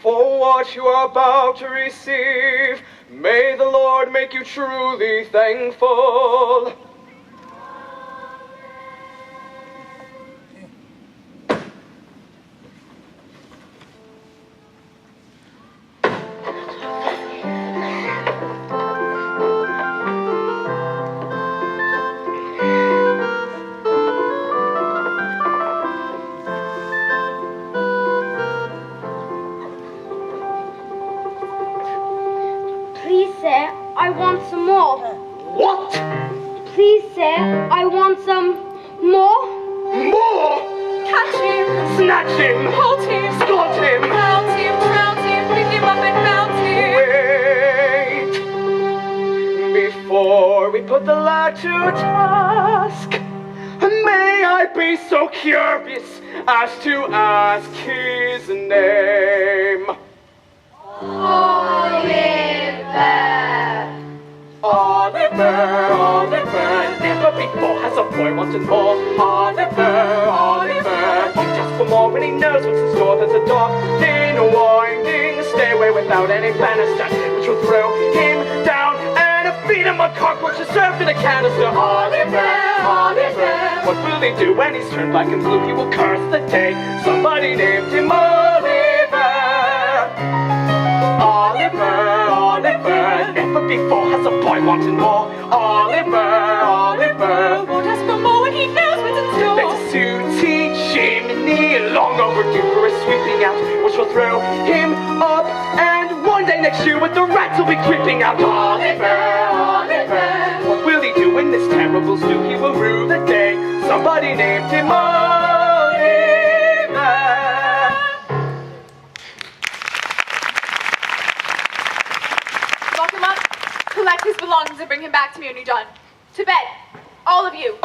For what you are about to receive, may the Lord make you truly thankful. Please, sir, I want some more. What? Please, sir, I want some More? More! Catch him! Snatch him! Hold him! Scold him! Mount him! Drown him! Pick him up and mount him! Wait! Before we put the lad to task, may I be so curious as to ask his name? Oliver, Oliver, never before has a boy wanted more. Oliver, Oliver, he just for more when he knows what's in store. There's a dark, thin, winding stairway without any banister, which will throw him down and feed him on cockroaches served in a canister. Oliver, Oliver, what will he do when he's turned black and blue? He will curse the day somebody named him Oliver. Oliver, Oliver, never before has a boy wanted more. Oliver, Oliver, Won't ask for more when he knows what's in store. there's a sooty chimney long overdue for a sweeping out, which will throw him up, and one day next year with the rats will be creeping out. Oliver, Oliver, what will he do in this terrible stew? He will rue the day somebody named him Oliver. Lock him up, collect his belongings, and bring him back to me when you're done. To bed, all of you.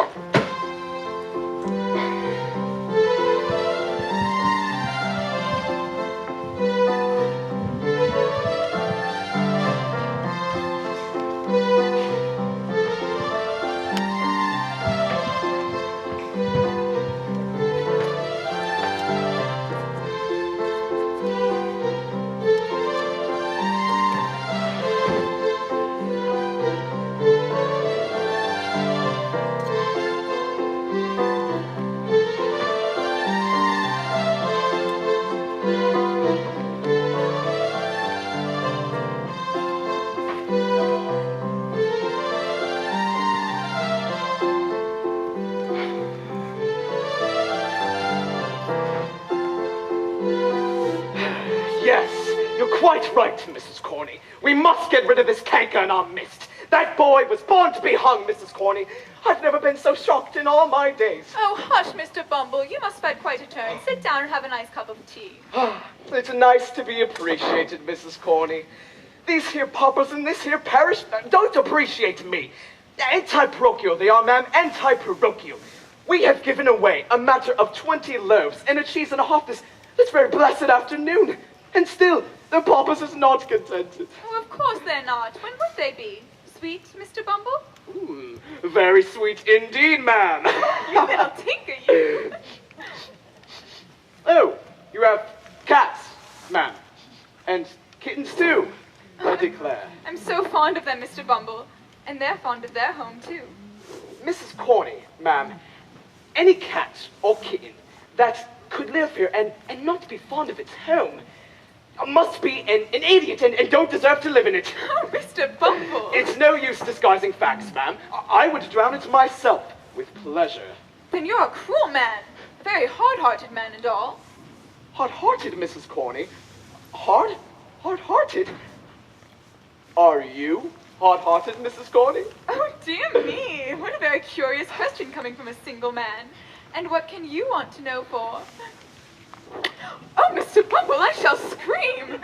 Yes, you're quite right, Mrs. Corney. We must get rid of this canker in our midst. That boy was born to be hung, Mrs. Corney. I've never been so shocked in all my days. Oh, hush, Mr. Bumble. You must have had quite a turn. Sit down and have a nice cup of tea. It's nice to be appreciated, Mrs. Corney. These here paupers in this here parish don't appreciate me. Anti-parochial they are, ma'am, anti-parochial. We have given away a matter of 20 loaves and a cheese and a half this very blessed afternoon. And still, the paupers is not contented. Oh, of course they're not. When would they be? Sweet, Mr. Bumble? Very sweet indeed, ma'am. You little tinker, you. Oh, you have cats, ma'am. And kittens too, I declare. I'm so fond of them, Mr. Bumble. And they're fond of their home, too. Mrs. Corney, ma'am, any cat or kitten that could live here and not be fond of its home must be an idiot and don't deserve to live in it. Oh, Mr. Bumble. It's no use disguising facts, ma'am. I would drown it myself with pleasure. Then you're a cruel man. A very hard-hearted man and all. Hard-hearted, Mrs. Corney? Hard-hearted? Are you hard-hearted, Mrs. Corney? Oh, dear me. What a very curious question coming from a single man. And what can you want to know for? Oh, Mr. Bumble, I shall scream.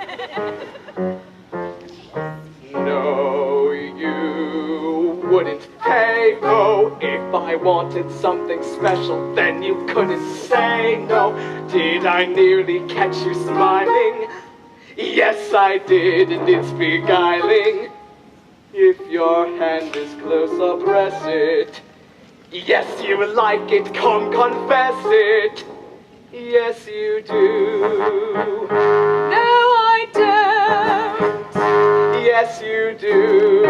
No, you wouldn't pay, no. If I wanted something special, then you couldn't say no. Did I nearly catch you smiling? Yes, I did, and it's beguiling. If your hand is close, I'll press it. Yes, you like it, come confess it. Yes, you do. No, I don't. Yes, you do.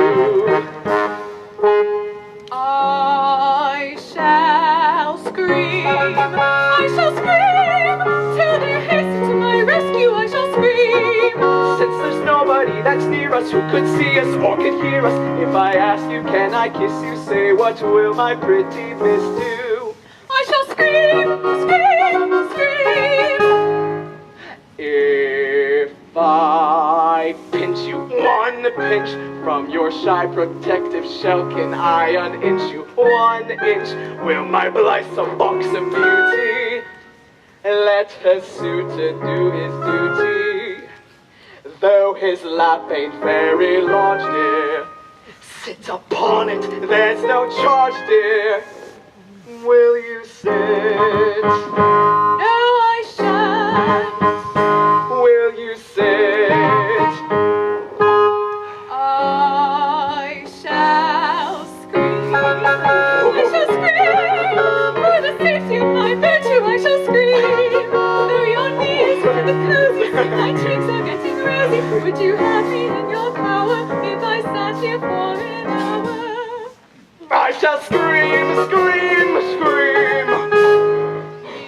I shall scream. I shall scream. Till they hasten to my rescue, I shall scream. Since there's nobody that's near us who could see us or could hear us, if I ask you, can I kiss you? Say, what will my pretty miss do? I shall scream, scream, scream. If I pinch you One pinch from your shy protective shell can I uninch you. 1 inch will my blithesome buxom beauty let her suitor do his duty. Though his lap ain't very large, dear, sit upon it, there's no charge, dear. Will you sit? No, I shan't. Will you sit? I shall scream. I shall scream. For the safety of my virtue, I shall scream. Though your knees are the cozy, my cheeks are getting rosy. Would you have me in your power if I sat here for an hour? I shall scream, scream, scream.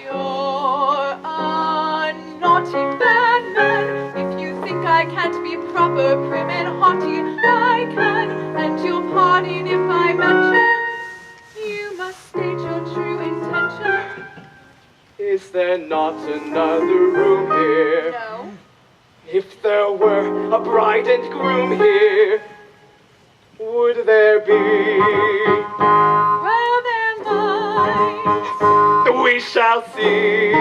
You're a naughty bad man. If you think I can't be proper, prim and haughty, I can. And you'll pardon if I mention you must state your true intention. Is there not another room here? No. If there were a bride and groom here, would there be? Well, there might. We shall see.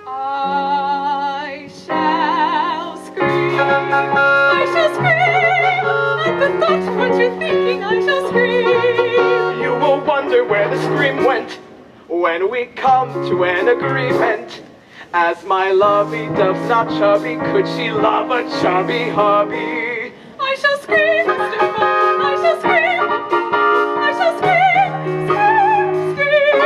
I shall scream. I shall scream. At the thought of what you're thinking, I shall scream. You will wonder where the scream went when we come to an agreement. As my lovey-dove's not chubby, could she love a chubby hubby? I shall scream, Mr. Fagin. I shall scream. I shall scream. Scream, scream.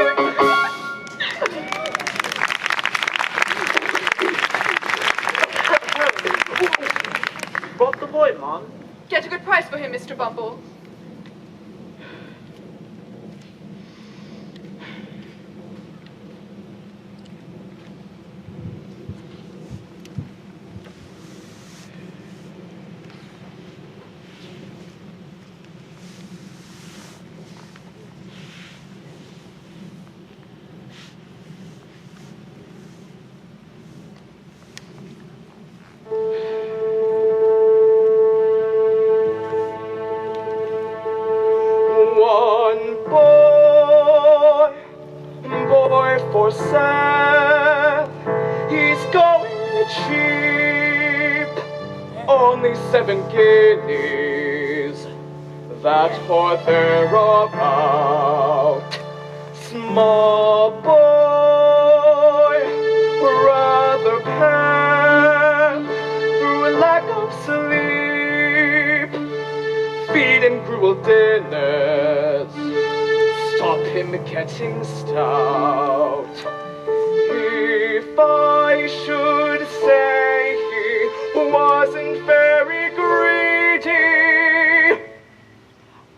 Brought the boy, Mom. Get a good price for him, Mr. Bumble. For sale, he's going cheap, only 7 guineas, that or thereabout. Small boy, rather pale, through a lack of sleep, feed him cruel dinners, stop him getting stout. If I should say he wasn't very greedy,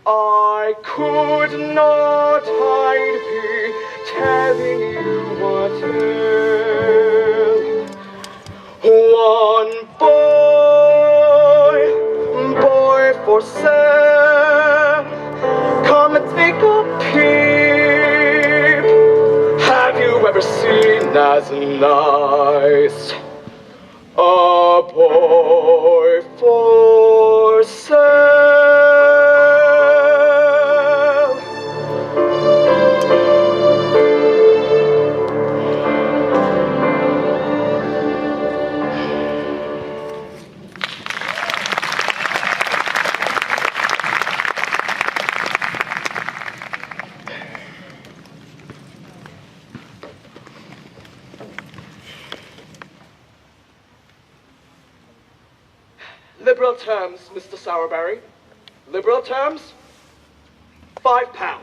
I could not hide be telling you what ill. One boy for sale, come and take a peep. Have you ever seen as nice a boy for sale? Liberal terms, Mr. Sowerberry. Liberal terms? £5.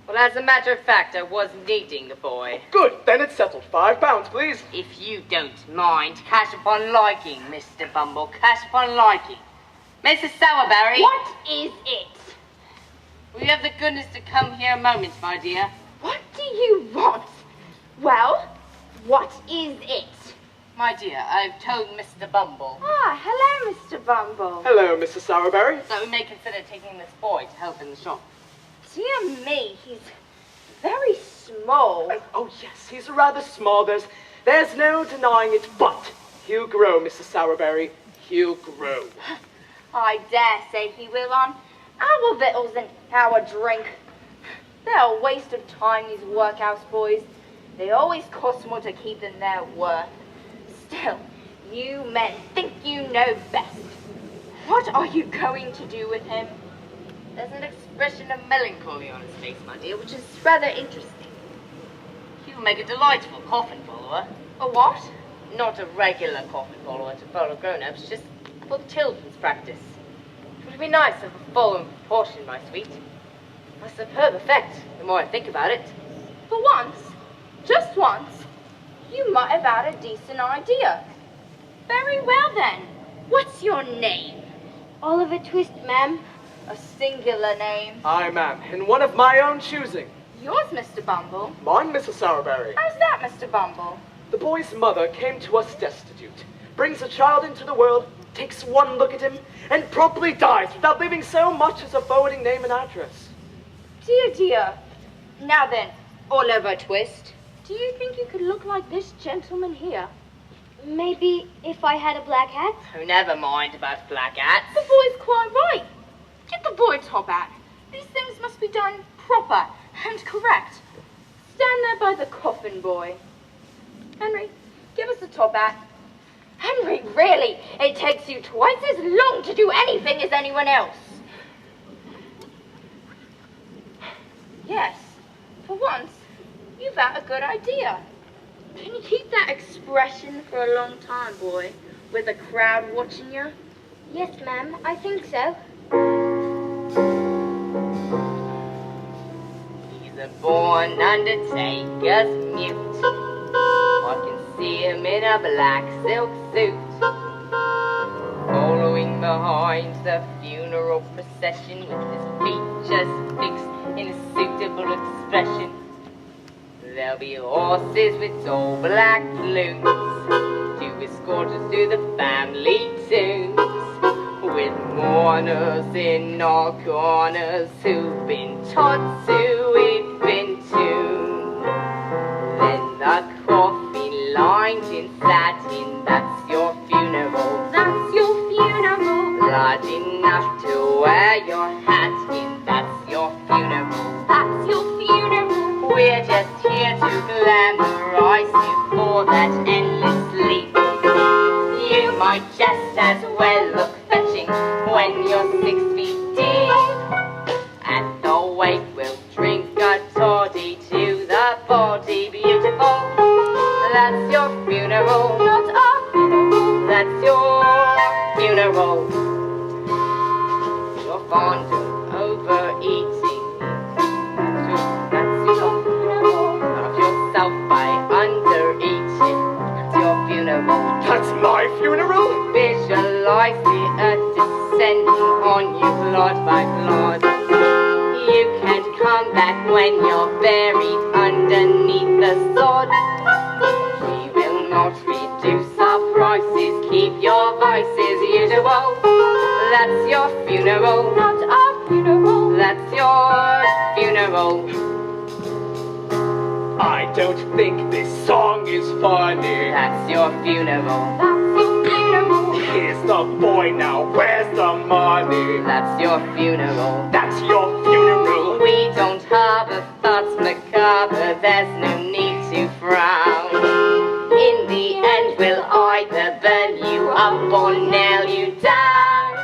Well, as a matter of fact, I was dating the boy. Good, then it's settled. £5, please. If you don't mind, cash upon liking, Mr. Bumble, cash upon liking. Mrs. Sowerberry. What is it? Will you have the goodness to come here a moment, my dear? What do you want? Well, what is it? My dear, I've told Mr. Bumble Ah, hello, Mr. Bumble. Hello, Mrs. Sowerberry. that we may consider taking this boy to help in the shop. Dear me, he's very small. Oh, yes, he's rather small. There's no denying it, but he'll grow, Mrs. Sowerberry. he'll grow. I dare say he will on our victuals and our drink. They're a waste of time, these workhouse boys. They always cost more to keep than they're worth. Still, you men think you know best. What are you going to do with him? There's an expression of melancholy on his face, my dear, which is Rather interesting. he'll make a delightful coffin follower. A what? Not a regular coffin follower to follow grown-ups, just for the children's practice. It would be nice of a full and proportion, my sweet. A superb effect, the more I think about it. For once, just once, you might have had a decent idea. Very well then. What's your name? Oliver Twist, ma'am. A singular name. Aye, ma'am, and one of my own choosing. Yours, Mr. Bumble. Mine, Mrs. Sowerberry. How's that, Mr. Bumble? The boy's mother came to us destitute, brings a child into the world, takes one look at him, and promptly dies without leaving so much as a forwarding name and address. Dear, dear. Now then, Oliver Twist, do you think you could look like this gentleman here? Maybe if I had a black hat? Oh, never mind about black hats. The boy's quite right. Get the boy a top hat. These things must be done proper and correct. Stand there by the coffin, boy. Henry, give us the top hat. Henry, really, it takes you twice as long to do anything as anyone else. Yes, for once, you've had a good idea. Can you keep that expression for a long time, boy, with a crowd watching you? Yes, ma'am, I think so. He's a born undertaker's mute. I can see him in a black silk suit, following behind the funeral procession with his features fixed in a suitable expression. There'll be horses with tall black plumes to escort us to the family tombs, with mourners in all corners who've been taught to weep in tune. Then the coffin lined in satin, that's your funeral. That's your funeral. Large enough to wear your hat in, that's your funeral. That's your funeral. We're just here to glamorize you for that endless sleep. You might just as well look fetching when you're 6 feet deep. At the wake we'll drink a toddy to the body beautiful. That's your funeral, Not our funeral. that's your funeral. You're fond of overeating, that's your funeral. Of yourself by undereating, that's your funeral. That's my funeral? Visualize the earth descending on you blood by blood. You can't come back when you're buried underneath the sod. We will not reduce our prices, keep your vices usual. That's your funeral, Not our funeral. that's your funeral. I don't think this song is funny. That's your funeral, That's your funeral. Here's the boy now, where's the money? that's your funeral. That's your funeral. We don't harbor thoughts macabre, there's no need to frown. In the end we'll either burn you up or nail you down.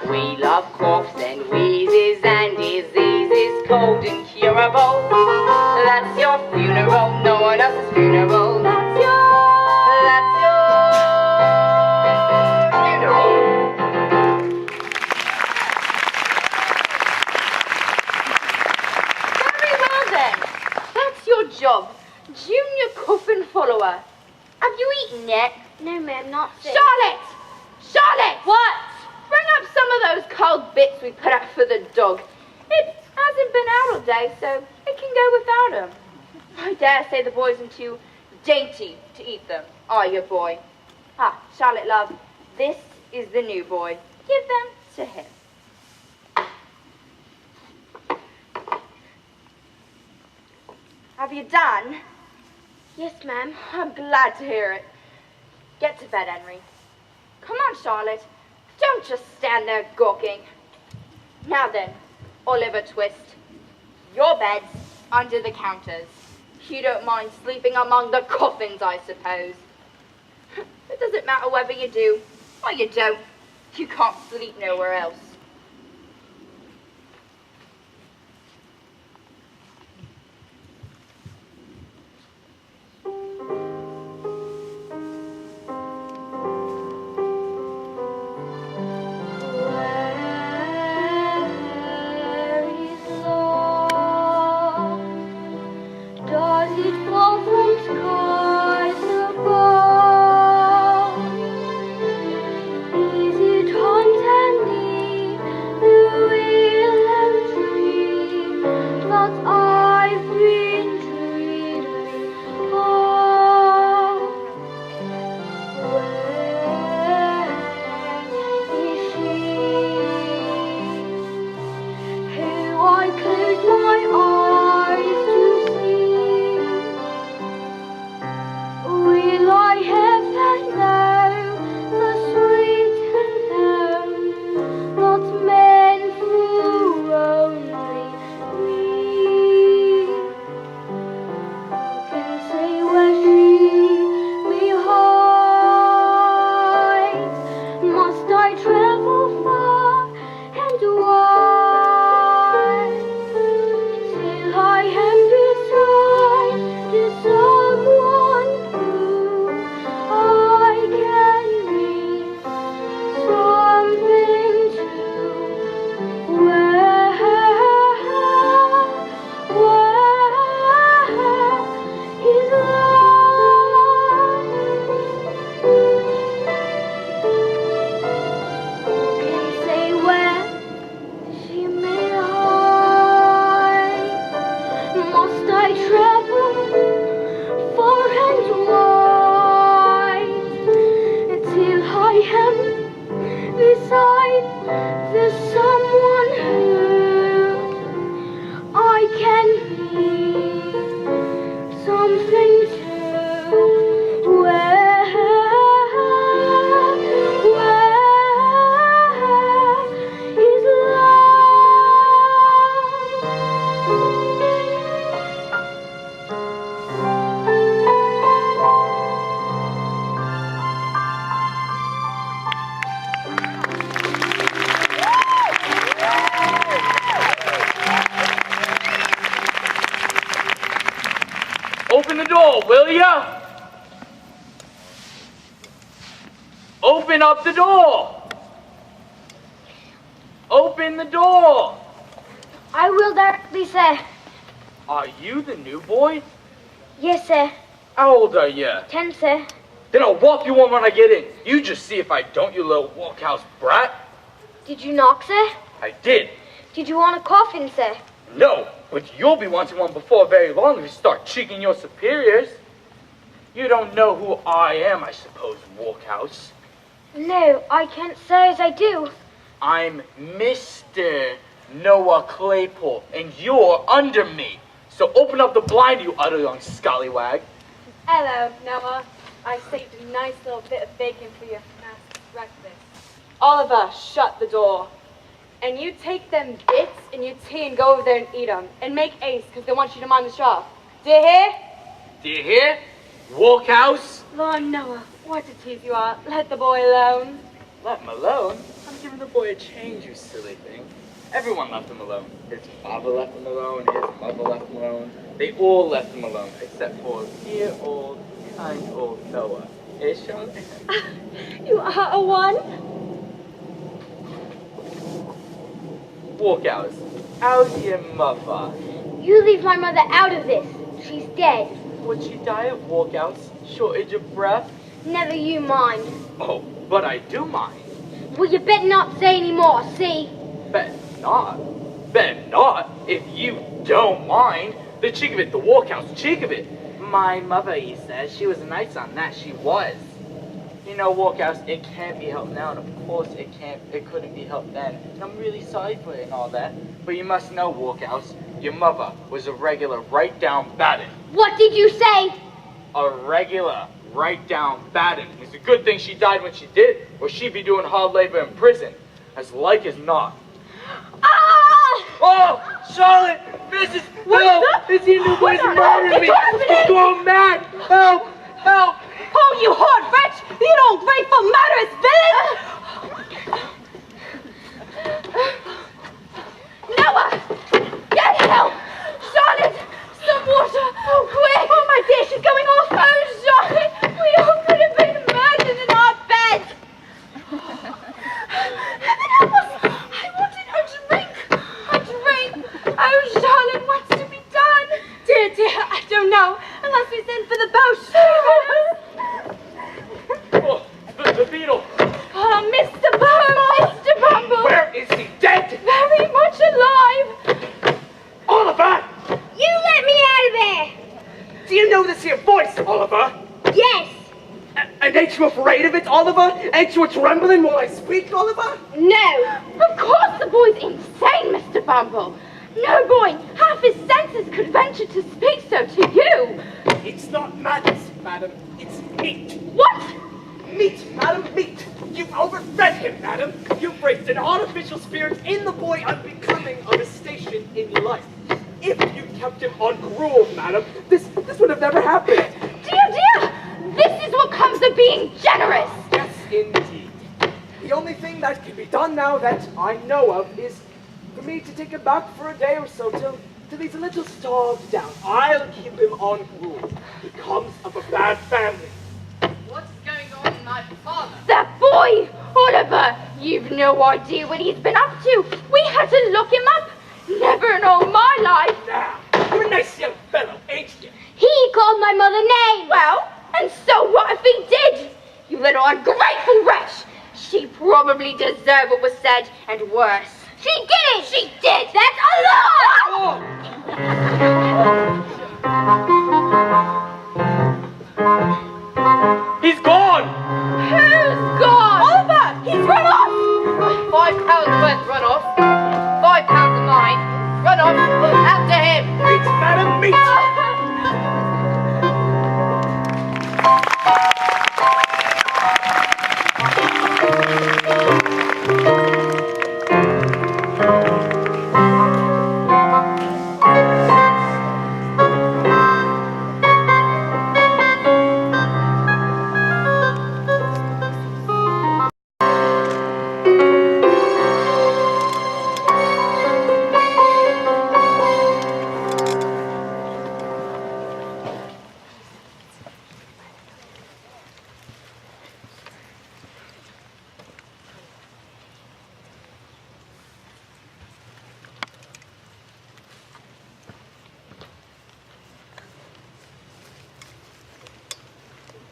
We love coughs and wheezes and diseases cold and curable. That's your funeral, no one else's funeral. That's your funeral. Very well then. That's your job. Junior coffin follower. Have you eaten yet? No, ma'am, not sick. Charlotte! Charlotte! What? Bring up some of those cold bits we put out for the dog. It hasn't been out all day, so it can go without them. I dare say the boys are too dainty to eat them. Are you, boy? Ah, Charlotte, love, this is the new boy. Give them to him. Have you done? Yes, ma'am. I'm glad to hear it. Get to bed, Henry. Come on, Charlotte. Don't just stand there gawking. Now then, Oliver Twist. Your bed's under the counters. You don't mind sleeping among the coffins, I suppose. It doesn't matter whether you do or you don't. You can't sleep nowhere else. Open the door, will ya? Open up the door. Open the door. I will directly, sir. Are you the new boy? Yes, sir. How old are you? 10, sir. Then I'll whop you on when I get in. You just see if I don't, you little workhouse brat. Did you knock, sir? I did. Did you want a coffin, sir? No, but you'll be wanting one before very long if you start cheeking your superiors. You don't know who I am, I suppose, workhouse. No, I can't say as I do. I'm Mr. Noah Claypool, and you're under me. So open up the blind, you utter young scallywag. Hello, Noah. I saved a nice little bit of bacon for your master's breakfast. Oliver, shut the door. And you take them bits and your tea and go over there and eat them. And make ace, because they want you to mind the shop. Do you hear? Do you hear? Workhouse? Lord, Noah, what a tease you are. Let the boy alone. Let him alone? I'm giving the boy a change, you silly thing. Everyone left him alone. His father left him alone, his mother left him alone. They all left him alone, except for dear old, kind old Noah. Eh, Sean? You are a one? Workhouse, how's your mother? You leave my mother out of this. She's dead. Would she die of workhouse? Shortage of breath? Never you mind. Oh, but I do mind. Well, you better not say any more, see? Bet not. Bet not. If you don't mind. The cheek of it, the workhouse cheek of it. My mother, he says, she was nice on that. She was. You know, workhouse, it can't be helped now, and of course it couldn't be helped then. And I'm really sorry for it and all that. But you must know, workhouse, your mother was a regular right down batted. What did you say? A regular right down Fagin. It's a good thing she died when she did, or she'd be doing hard labor in prison, as like as not. Ah! Oh, Charlotte! Mrs. Help! This here new boy's murdering me! He's going mad! Help! Help! Oh, you hard wretch! You ungrateful, murderous villain! Noah! Get help! Charlotte! Some water! Oh, quick! Oh, my dear, she's going off! Oh, Charlotte! We all could have been murdered in our bed! Heaven help us! I wanted a drink! A drink! Oh, Charlotte, what's to be done? Dear, I don't know. Unless we send for the boat. Oh, the beetle! Oh, Mr. Bumble! Mr. Bumble! Where is he? Dead? Very much alive! Oliver! You let me out of there! Do you know this here voice, Oliver? Yes! And ain't you afraid of it, Oliver? Ain't you trembling while I speak, Oliver? No! Of course the boy's insane, Mr. Bumble. No boy, half his senses could venture to speak so to you. It's not madness, madam. It's meat. What? Meat, madam, meat. You've overfed him, madam. You've raised an artificial spirit in the boy unbecoming of his station in life. If you kept him on gruel, madam, this would have never happened. Dear, this is what comes of being generous. Yes, indeed. The only thing that can be done now that I know of is for me to take him back for a day or so till he's a little starved down. I'll keep him on gruel. He comes of a bad family. What's going on with my father? That boy, Oliver, you've no idea what he's been up to. We had to look him up. Never in all my life. Now, you're a nice young fellow, ain't you? He called my mother names! Well, and so what if he did? You little ungrateful wretch. She probably deserved what was said, and worse. She didn't! She did! That's a lie! Oh. He's gone! Who's gone? Oliver! He's run off! £5 worth run off. £5 of mine. Run off. After him. Meat, madam, meat!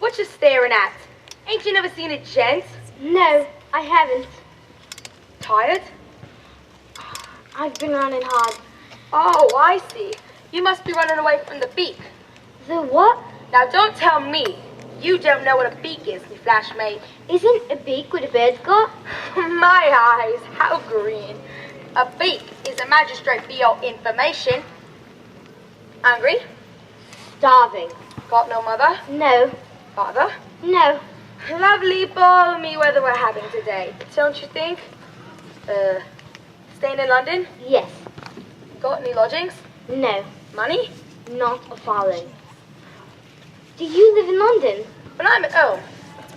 What you staring at? Ain't you never seen a gent? No, I haven't. Tired? I've been running hard. Oh, I see. You must be running away from the beak. The what? Now don't tell me you don't know what a beak is, me flash mate. Isn't a beak what a bird's got? My eyes, how green. A beak is a magistrate for your information. Hungry? Starving. Got no mother? No. Father? No. Lovely balmy weather we're having today, don't you think? Staying in London? Yes. Got any lodgings? No. Money? Not a farthing. Do you live in London? When I'm at home,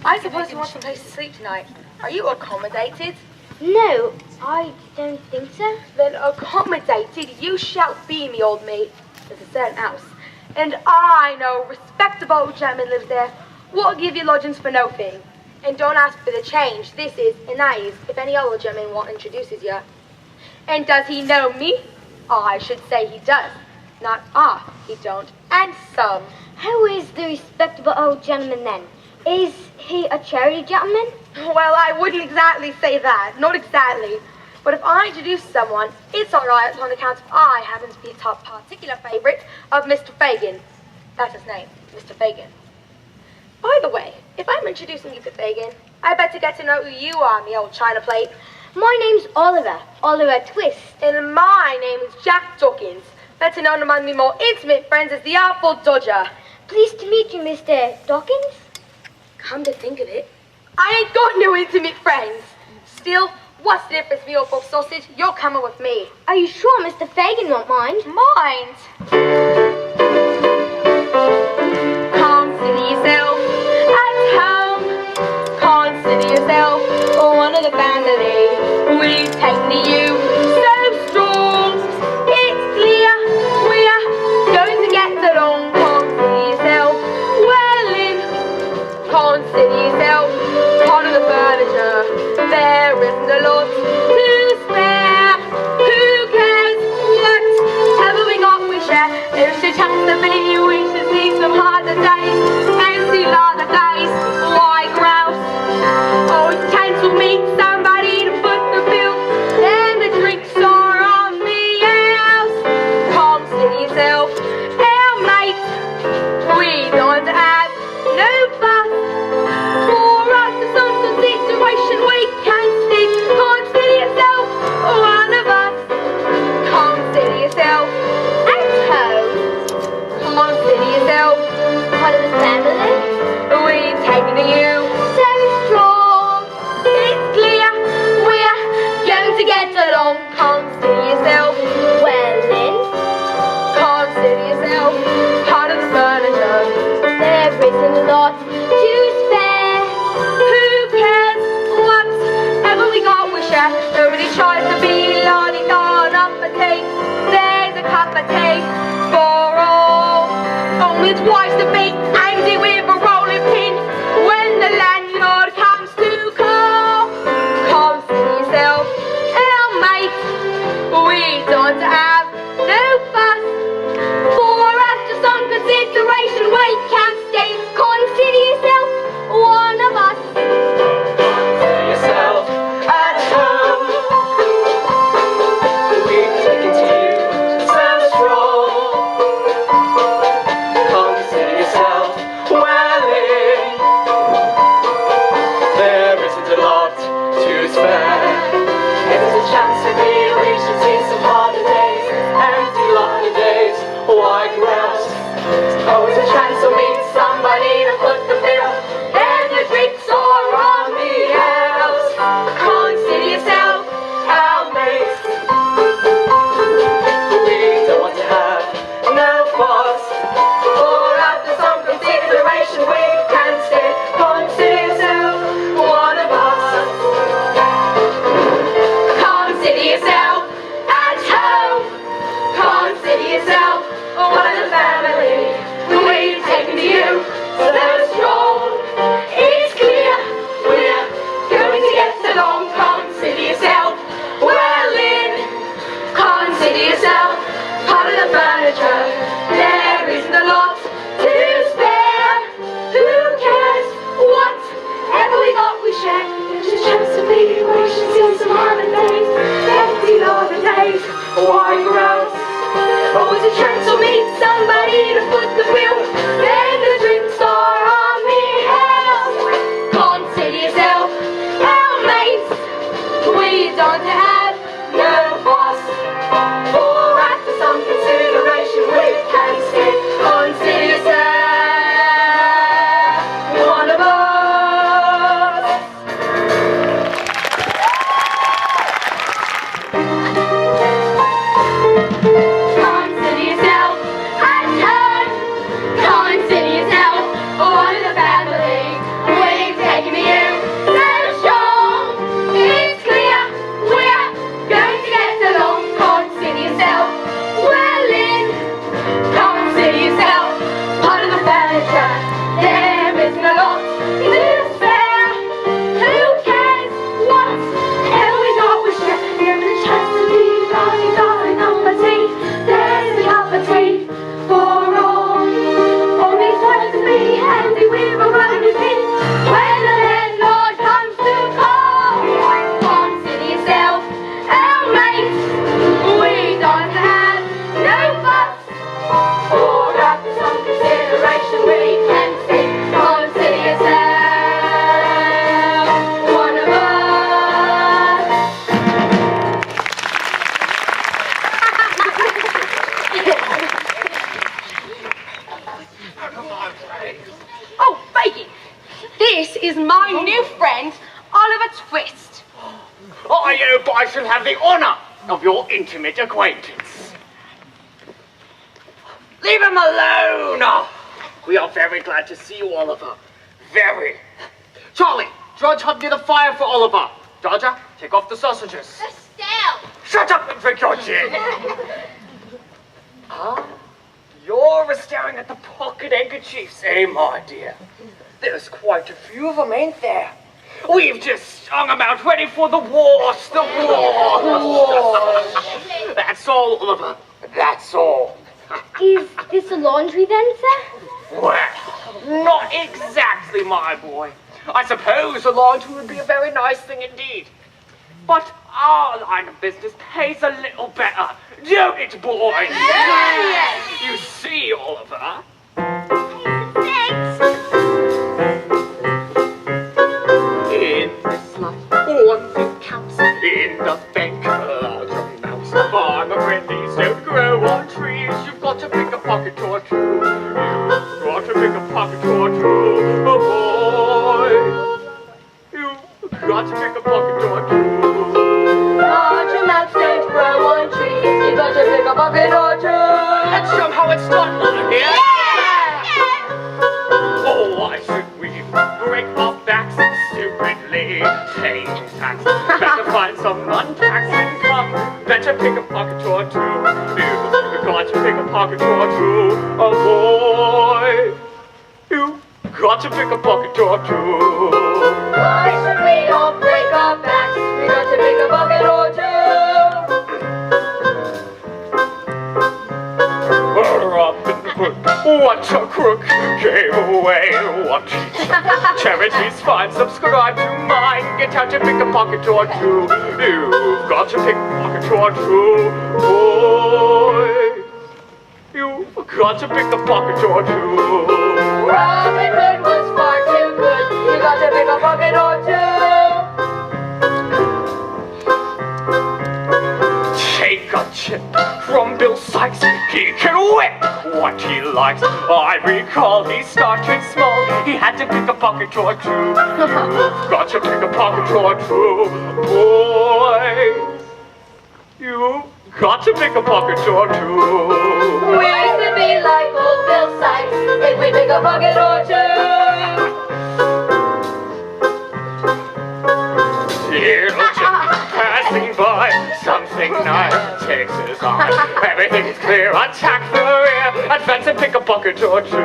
I suppose you want some place to sleep tonight. Are you accommodated? No, I don't think so. Then accommodated you shall be, me old mate. There's a certain house, and I know a respectable old gentleman lives there. What'll give you lodgings for no fee? And don't ask for the change. This is, and that is, if any other gentleman want introduces you. And does he know me? I should say he does. Not he don't. And some. Who is the respectable old gentleman then? Is he a charity gentleman? Well, I wouldn't exactly say that. Not exactly. But if I introduce someone, it's all right on account of I happen to be a top particular favourite of Mr. Fagin. That's his name, Mr. Fagin. By the way, if I'm introducing you to Fagin, I better get to know who you are, me old china plate. My name's Oliver. Oliver Twist. And my name is Jack Dawkins, better known among me more intimate friends as the Artful Dodger. Pleased to meet you, Mr. Dawkins. Come to think of it, I ain't got no intimate friends. Still, what's the difference, veal puff sausage? You're coming with me. Are you sure Mr. Fagin won't mind? Mind? Consider yourself at home. Consider yourself one of the family. We've taken to you so strong. It's clear we're going to get along. Consider yourself well in. Consider yourself part of the furniture. There isn't a lot to spare. Who cares? Whatever we got, we share. There's a chance to be. We should see some harder days. Empty larder days. Why grouse? Oh, it's chance we'll meet somebody to foot the bill. Then the drinks are on the house. Consider yourself our mate. We don't have no fuss. For us, there's some situation we can see. Consider yourself one of us. Consider yourself at home. Consider yourself Part of the family? we've taken to you so strong. It's clear we're going to get along. Consider yourself Well then, Consider yourself part of the furniture. there isn't a lot to spare. Who cares? Whatever we got, we share. Nobody tries to be la-di-da up a tea. There's a cup of tea for all. Only it's wise to be angry with a rolling pin when the landlord comes to call. Consider yourself our mate. We don't have no fuss. For after some consideration, we can stay. Consider yourself one of us. Consider yourself at home. We've taken to you so strong. Consider yourself well in. There isn't a lot to spare. If there's a chance to be, we should see some harder days. Empty larder days. Why grouse? Always a chance to meet somebody to foot the bill. Then the drinks are on the house. Consider yourself our mates. We don't want to have no fuss. For after some consideration, we can stay. Consider yourself one of us. Consider yourself at home. Consider yourself one of the family. We've taken to you so strong. It's clear we're going to get along. Consider yourself well in. Consider yourself part of the furniture. There isn't a lot to spare. Who cares? Whatever we got, we share. There's a chance to be. We should see some harder days. Empty larder days. Why grouse? Always a chance to meet somebody to foot the bill. Then the drinks are on the house. Consider yourself our mates. We don't have no fuss. For after some consideration, we can stay. Consider yourself one of us. Consider yourself at home. my new friend, Oliver Twist. I hope I shall have the honour of your intimate acquaintance. Leave him alone! Oh, we are very glad to see you, Oliver. Very. Charlie, George, help near the fire for Oliver. Dodger, take off the sausages. Estelle! Shut up and drink your gin! Ah, you're staring at the pocket handkerchiefs, eh, my dear? There's quite a few of them, ain't there? We've just hung them out ready for the wars, the wars! That's all, Oliver. That's all. Is this a laundry then, sir? Well, not exactly, my boy. I suppose a laundry would be a very nice thing indeed. But our line of business pays a little better, don't it, boys? Yes. You see, Oliver. In this life, one thing counts. In the bank, large amounts. I'm afraid these don't grow on trees. You've got to pick a pocket or two. You've got to pick a pocket or two. Oh boy. You've got to pick a pocket or two. Large amounts don't grow on trees. You got to pick a bucket or two. Let's show 'em how it's done, Mother, here. Oh, why should we break our backs stupidly paying tax? Better find some untaxed income. Better pick a pocket or two. You've got to pick a pocket or two. Oh boy, you've got to pick a pocket or two. Why should we all break our backs? We got to pick a bucket or two. Robin Hood, what a crook, gave away what he took. Charities fine, subscribe to mine. Get out to pick a pocket or two. You've got to pick a pocket or two. Boy, you've got to pick a pocket or two. Robin Hood was far too good. You got to pick a bucket or two. Take a chip from Bill Sykes. He can whip what he likes. I recall he started small. He had to pick a pocket or two. You've got to pick a pocket or two. Boy, you've got to pick a pocket or two. We could be like old Bill Sykes if we pick a bucket or two. Little chip passing by, something nice takes his eye. Everything's clear, attack the rear, advance and pick a pocket or two.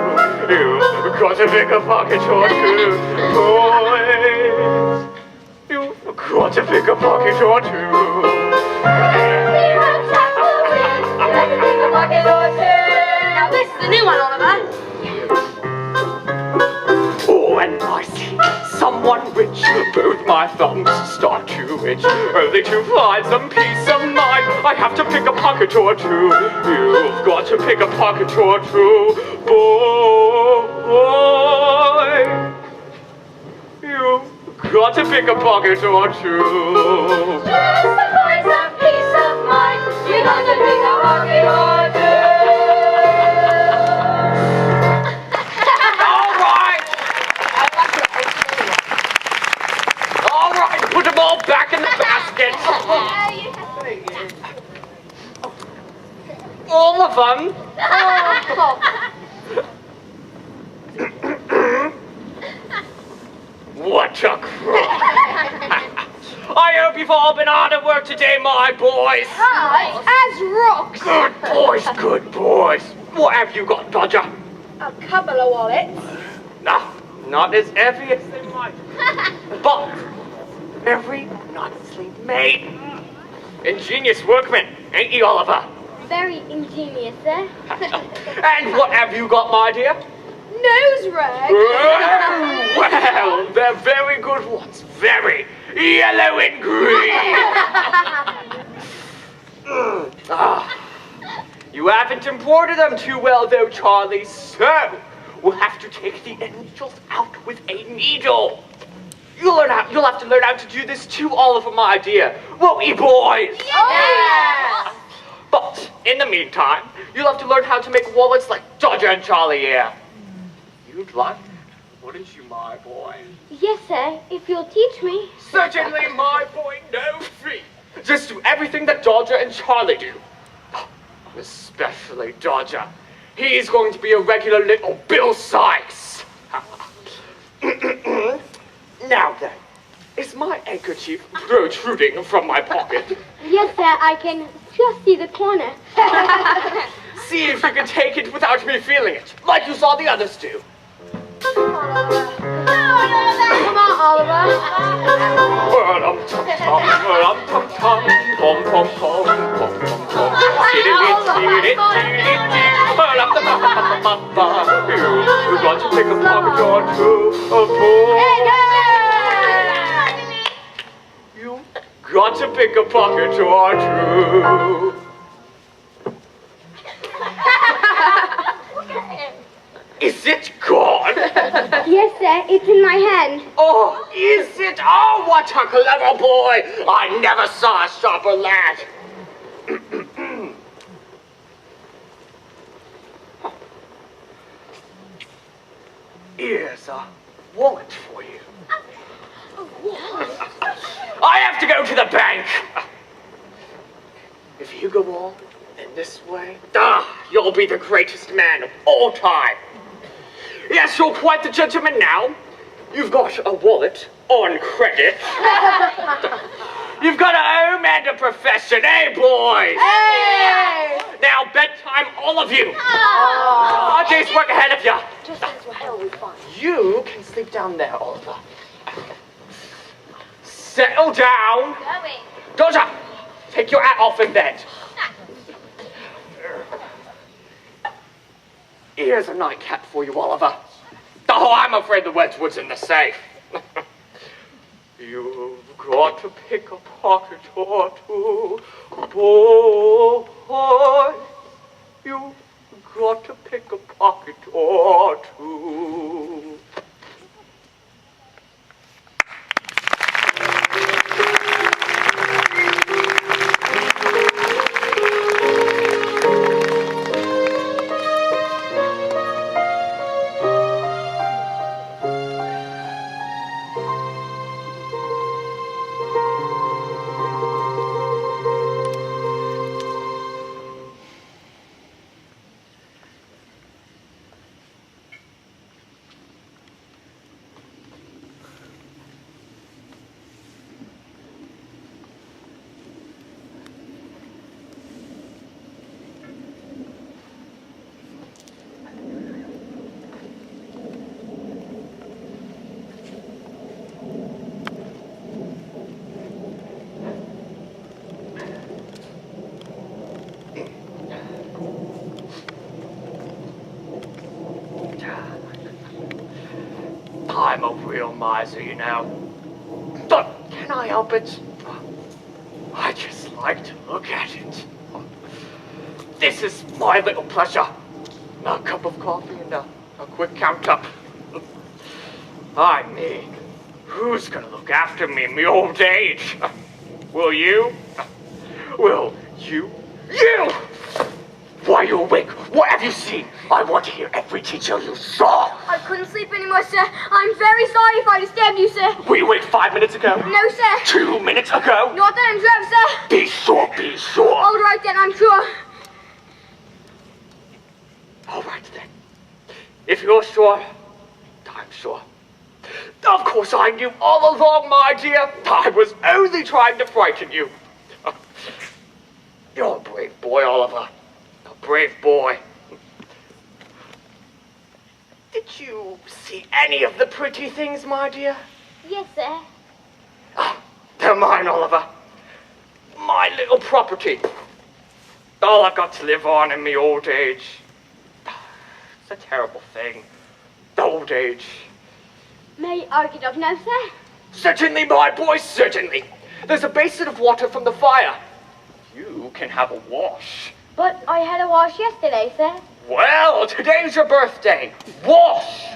You've got to pick a pocket or two. Boys, you've got to pick a pocket or two. Now this is the new one, Oliver. When I see someone rich, both my thumbs start to itch. Only to find some peace of mind, I have to pick a pocket or two. You've got to pick a pocket or two. Boy, you've got to pick a pocket or two. Just to find some peace of mind, you got to pick a pocket or two. Put them all back in the basket. All of them. What a crook. I hope you've all been hard at work today, my boys. As rocks. Good boys, good boys. What have you got, Dodger? A couple of wallets. No, not as heavy as they might. But very nicely made. Ingenious workman, ain't you, Oliver? Very ingenious, sir. And what have you got, my dear? Nose rag. Well, they're very good ones. Very yellow and green. You haven't embroidered them too well, though, Charlie. So we'll have to take the initials out with a needle. You'll have to learn how to do this too, Oliver, my dear. Won't you, boys? Yes. But in the meantime, you'll have to learn how to make wallets like Dodger and Charlie here. You'd like? Wouldn't you, my boy? Yes, sir, if you'll teach me. Certainly, my boy, no fee. Just do everything that Dodger and Charlie do. Especially Dodger. He's going to be a regular little Bill Sykes. Now then, is my handkerchief protruding from my pocket? Yes, sir, I can just see the corner. See if you can take it without me feeling it, like you saw the others do. Come on, Oliver. You've got to take a pocket or two. You got to pick a pocket or two. Is it gone? Yes, sir, it's in my hand. Oh, is it? Oh, what a clever boy! I never saw a sharper lad. Here's a wallet for you. I have to go to the bank. If you go on in this way, you'll be the greatest man of all time. Yes, you're quite the gentleman now. You've got a wallet on credit. You've got a home and a profession, eh, boys? Hey! Now, bedtime, all of you. Day's work ahead of you. Just as well we find. You can sleep down there, Oliver. Settle down. Going. Dodger, take your hat off in bed. Here's a nightcap for you, Oliver. Oh, I'm afraid the Wedgwood's in the safe. You've got to pick a pocket or two, boy. You've got to pick a pocket or two. I'm a real miser, you know. But can I help it? I just like to look at it. This is my little pleasure. A cup of coffee and a quick count up. I mean, who's gonna look after me in my old age? Will you? Will you? You! Why are you awake? What have you seen? I want to hear every detail you saw. I couldn't sleep anymore, sir. I'm very sorry if I disturbed you, sir. Were you awake 5 minutes ago? No, sir. 2 minutes ago? Not that I'm sure, sir. Be sure, be sure. All right, then, I'm sure. All right, then. If you're sure, I'm sure. Of course, I knew all along, my dear. I was only trying to frighten you. You're a brave boy, Oliver. A brave boy. Did you see any of the pretty things, my dear? Yes, sir. They're mine, Oliver. My little property. All I've got to live on in my old age. It's a terrible thing. The old age. May I get up now, sir? Certainly, my boy, certainly. There's a basin of water from the fire. You can have a wash. But I had a wash yesterday, sir. Well, today's your birthday. Wash!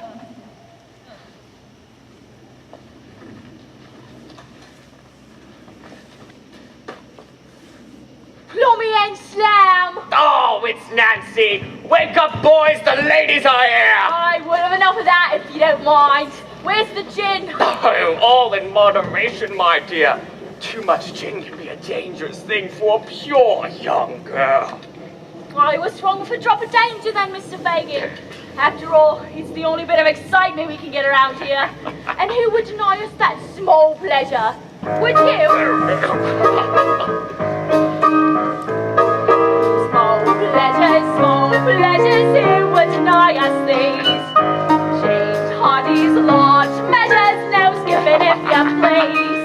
Blow me then slam. Oh, it's Nancy. Wake up, boys. The ladies are here. I would have enough of that if you don't mind. Where's the gin? Oh, all in moderation, my dear. Too much gin can be a dangerous thing for a pure young girl. Why, what's wrong with a drop of danger then, Mr. Fagin? After all, it's the only bit of excitement we can get around here. And who would deny us that small pleasure? Would you? Small pleasures, who would deny us these? James Hardy's large measures, no skipping if you please.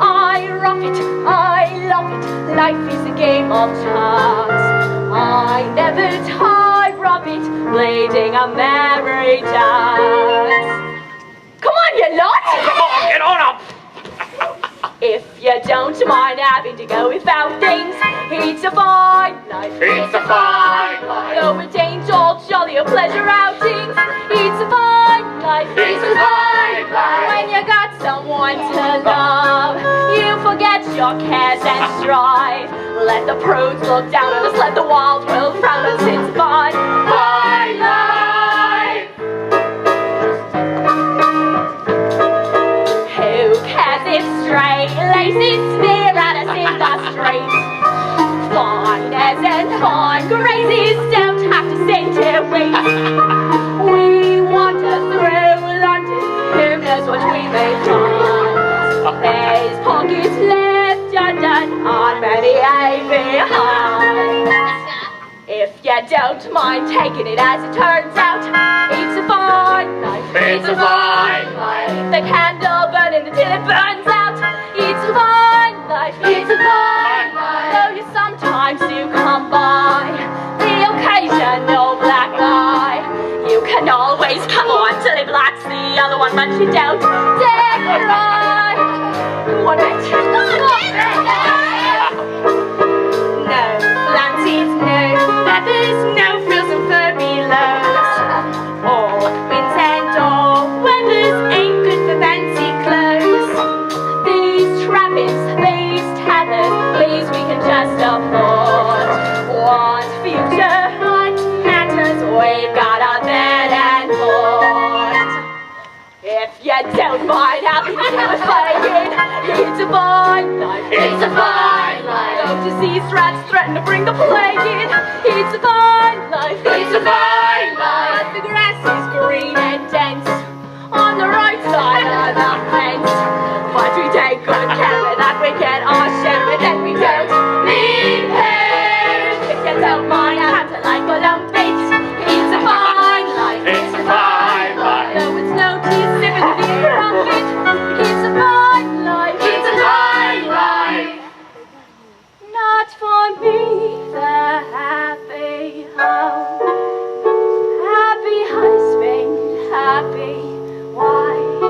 I rock it, I love it, life is a game of chance. I never tire of it, bleeding a merry dance. Come on, you lot! Oh, come on, get on up! If you don't mind having to go without things, it's a fine life. It's a fine life. Though it ain't all jolly or pleasure outings, it's a fine life. It's a fine life. When you got someone to love, you forget your cares and strive. Let the prudes look down on us, let the wild world frown us. It's a fine life. Who cares if stray lazy sneer at us in the street? Finers and fine grazies don't have to sing to wait. We wander through London, who knows what we may find. There's pockets left undone on many a behind. If you don't mind taking it as it turns out, it's a fine life. It's a fine life. The candle burning until it burns out. It's a fine life. It's a fine life. Though you sometimes do come by the occasional black eye, you can always come on till it blacks the other one, but you don't dare cry. What a no flounces, no feathers, no frills and fur belows. All winds and all weathers ain't good for fancy clothes. These trappings, these tethers, these we can just afford. What future matters, we've got our bed and board. If you don't mind having to do with Fagin, it's a fine life. It's a fine life. Though disease rats threaten to bring the plague in, it's a fine life. It's a fine life. The grass is green and dense on the right side of the fence, but we take good care of that. We get our share of it and we don't need pay. If you don't mind having to like a lump bit, it's a fine life. It's a fine life. Though it's no teeth sympathy profit, it's a fine life. It's a fine life. Not for me, the happy home, happy husband, happy wife.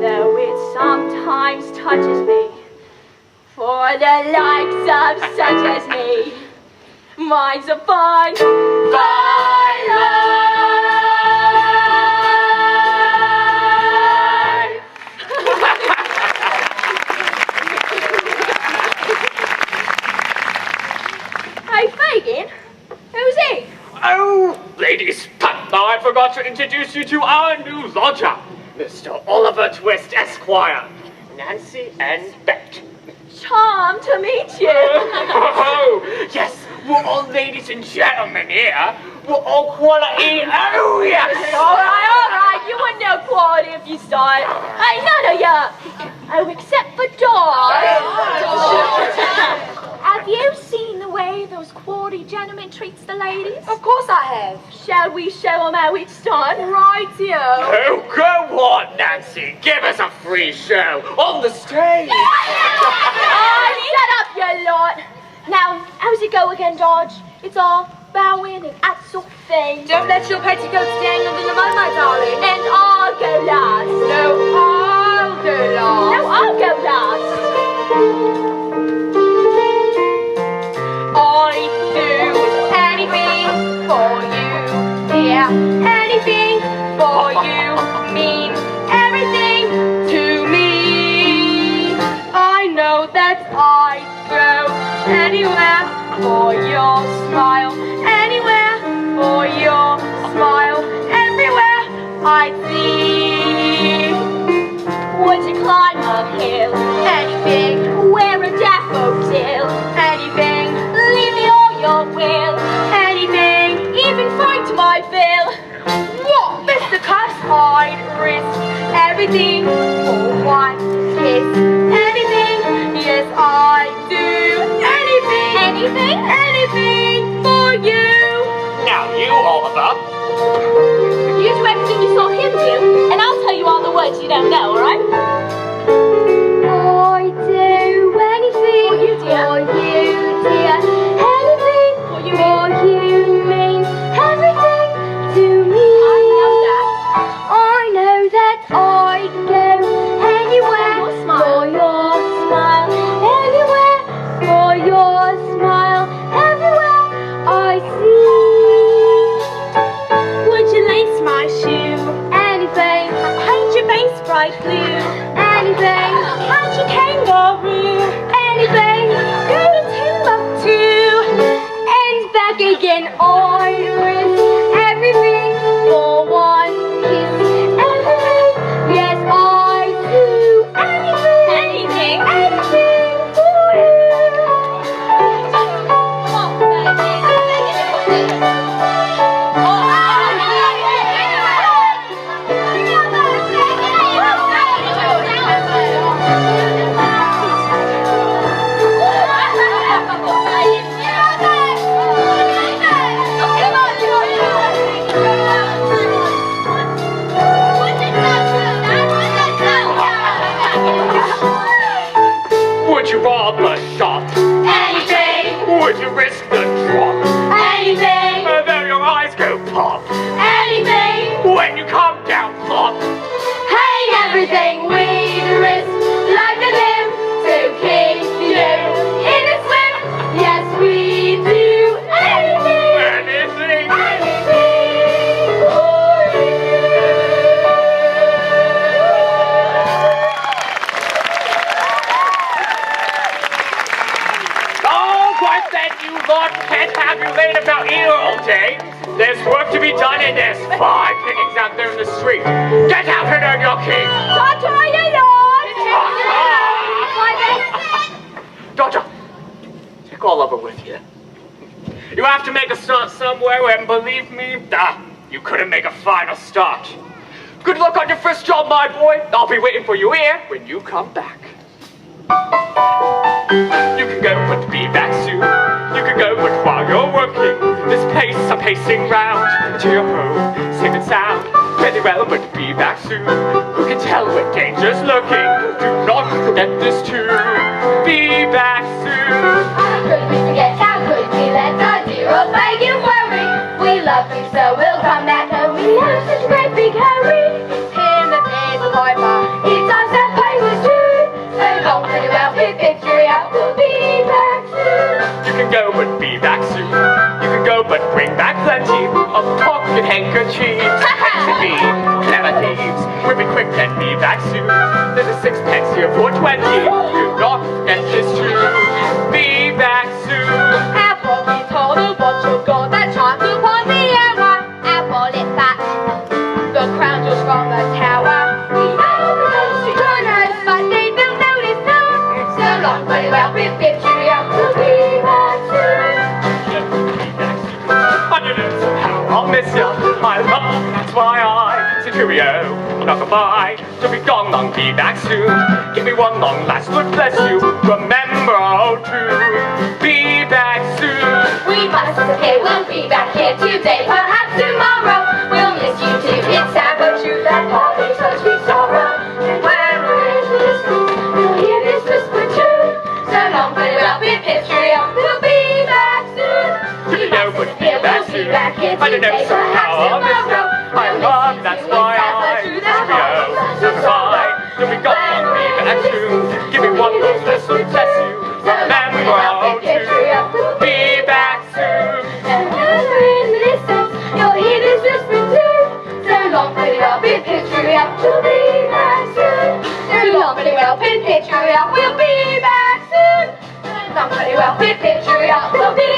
Though it sometimes touches me, for the likes of such as me, mine's a fine, fine life. Hey, Fagin, who's he? Oh, ladies, I forgot to introduce you to our new lodger, Mr. Oliver Twist, Esquire, Nancy and Bet. Charmed to meet you. Oh, yes, we're all ladies and gentlemen here. We're all quality. Oh, yes. All right, you wouldn't know quality if you saw it. Hey, none of ya. Oh, except for Dodge. Have you seen the way those quality gentlemen treats the ladies? Of course I have. Shall we show them how it's done? Right here. Oh, go on, Nancy. Give us a free show on the stage. Oh, shut up, you lot. Now, how's it go again, Dodge? It's all bowing and that sort of thing. Don't let your petticoats dangle in the mud, my darling. And I'll go last. No, I'll go last. No, I'll go last. I'd do anything for you, dear. Anything for you mean everything to me. I know that I'd go anywhere for your smile. Anywhere for your smile. Everywhere I'd see. Would you climb uphill? Anything. Wear a daffodil? Anything. Leave me all your will? Anything. Even fight my bill? What, Mr. Cuss? I'd risk everything for one kiss. Anything. Yes, I'd do anything. Anything? Anything for you. Now you, Oliver. You do everything you saw him do, and I'll tell you all the words you don't know, alright? I do anything For you, dear. for you, dear. Anything For you, for you means everything to me. I know that. I know that I'd go anywhere For your smile. for your smile. Anywhere for your smile. Everywhere I see. Would you lace my shoe? Anything, Paint your base bright blue? anything, Catch a kangaroo? anything. Go to Timbuktu? And back again, I'd risk everything for one kiss. Everything, yes, I do anything, Anything? anything for you. Would you rob a shop? Anything, Would you risk the drop? anything, And then your eyes go pop anything. when you come down flop. Hey, everything we'd risk, life and limb, to keep you in a swim. Yes, we do anything, Anything. anything for you. Oh, why then you lot can't have you laying about here all day. There's work to be done and there's 5 pickings out there in the street. Get out and earn your keep. Dodger, take Oliver with you. You have to make a start somewhere, and believe me, you couldn't make a final start. Good luck on your first job, my boy. I'll be waiting for you here when you come back. You can go but be back soon. You can go but while you're working, this pace I'm pacing round to your home, safe and sound. Very well, but be back soon. Who can tell when danger's lurking? Do not forget this too. Be back soon. How could we forget? How could we let our dear old Fagin worry? We love him so we'll come back home. We have such a great big hurry. It's him that pays the piper. It's us that pay was true. So long, pretty well, we picture out. We'll be back soon. You can go but be back soon. You can go but bring back plenty of pocket handkerchiefs. To be clever thieves. We'll be quick and be back soon. There's a 6pence here for 20. Do not forget this too. Be back soon. Apple, he told us what you got that time to upon the hour. Apple it back. The crown just from the tower. We know the ghosts to join us, but they don't notice us. So long, very well, we picture you. We'll be back soon. Be back soon. I don't know somehow I'll miss ya. My love, that's why I said cheerio, not goodbye. Don't be gone long, be back soon. Give me one long last look, bless you. Remember, oh true, be back soon. We must disappear, we'll be back here today, perhaps tomorrow. We'll miss you too, it's sad but true that party's such sweet sorrow. And when we're in this room, you'll hear this whisper too. So long, but we'll be picturing, we'll be back soon. You know, but be back We'll soon. be back here I don't know today, somehow I'll miss ya. My love, that's why I said cheerio, not goodbye. Don't be gone long, be back soon. Give me one long last look, bless you. Remember, oh true, be back soon. And when we're in the distance, you'll hear this whisper too. So long, but we'll be picturing, we'll be back soon. So long, but we'll be picturing, we'll be back soon. So long, but we'll be picturing, we'll be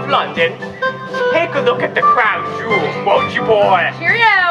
of London. Take a look at the crown jewels, won't you, boy? Cheerio!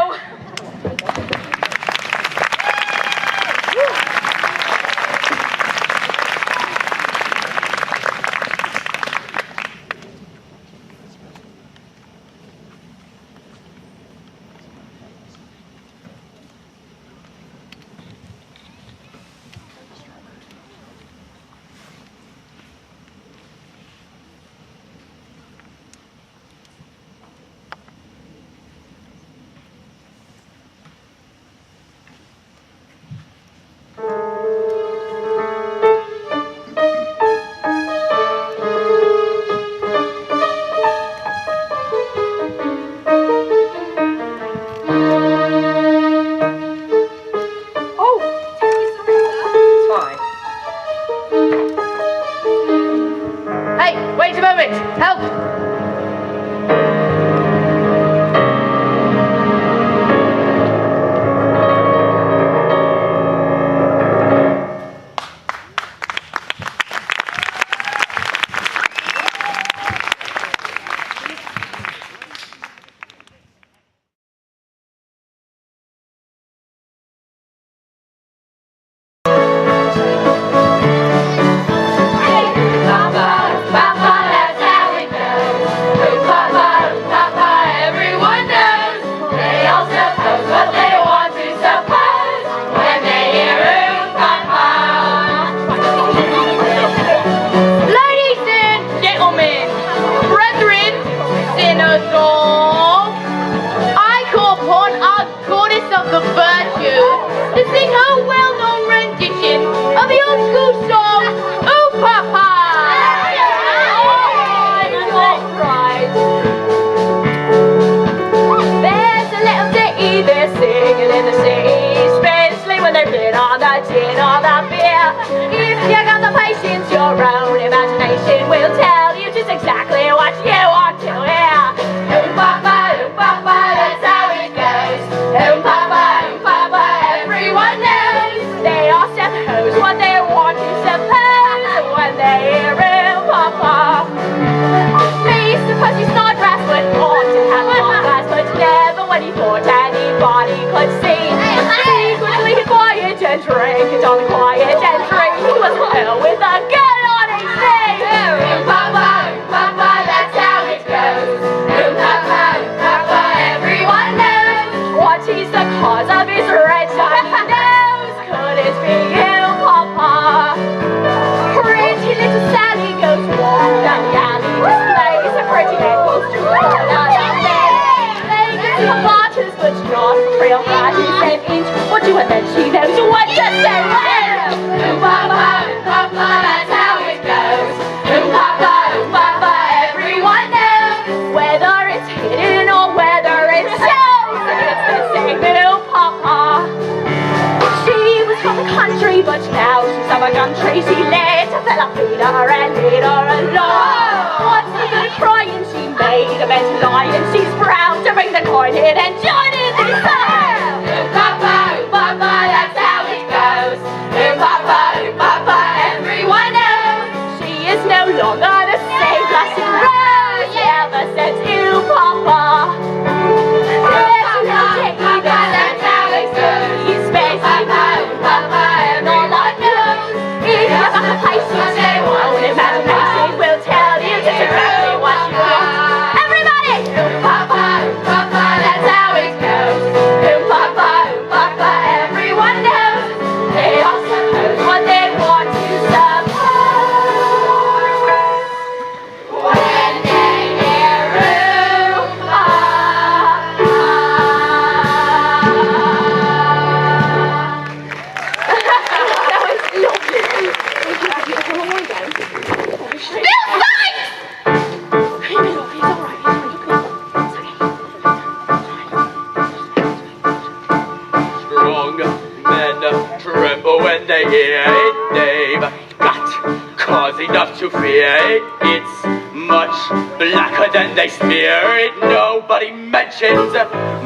To fear it, it's much blacker than they smear it. Nobody mentions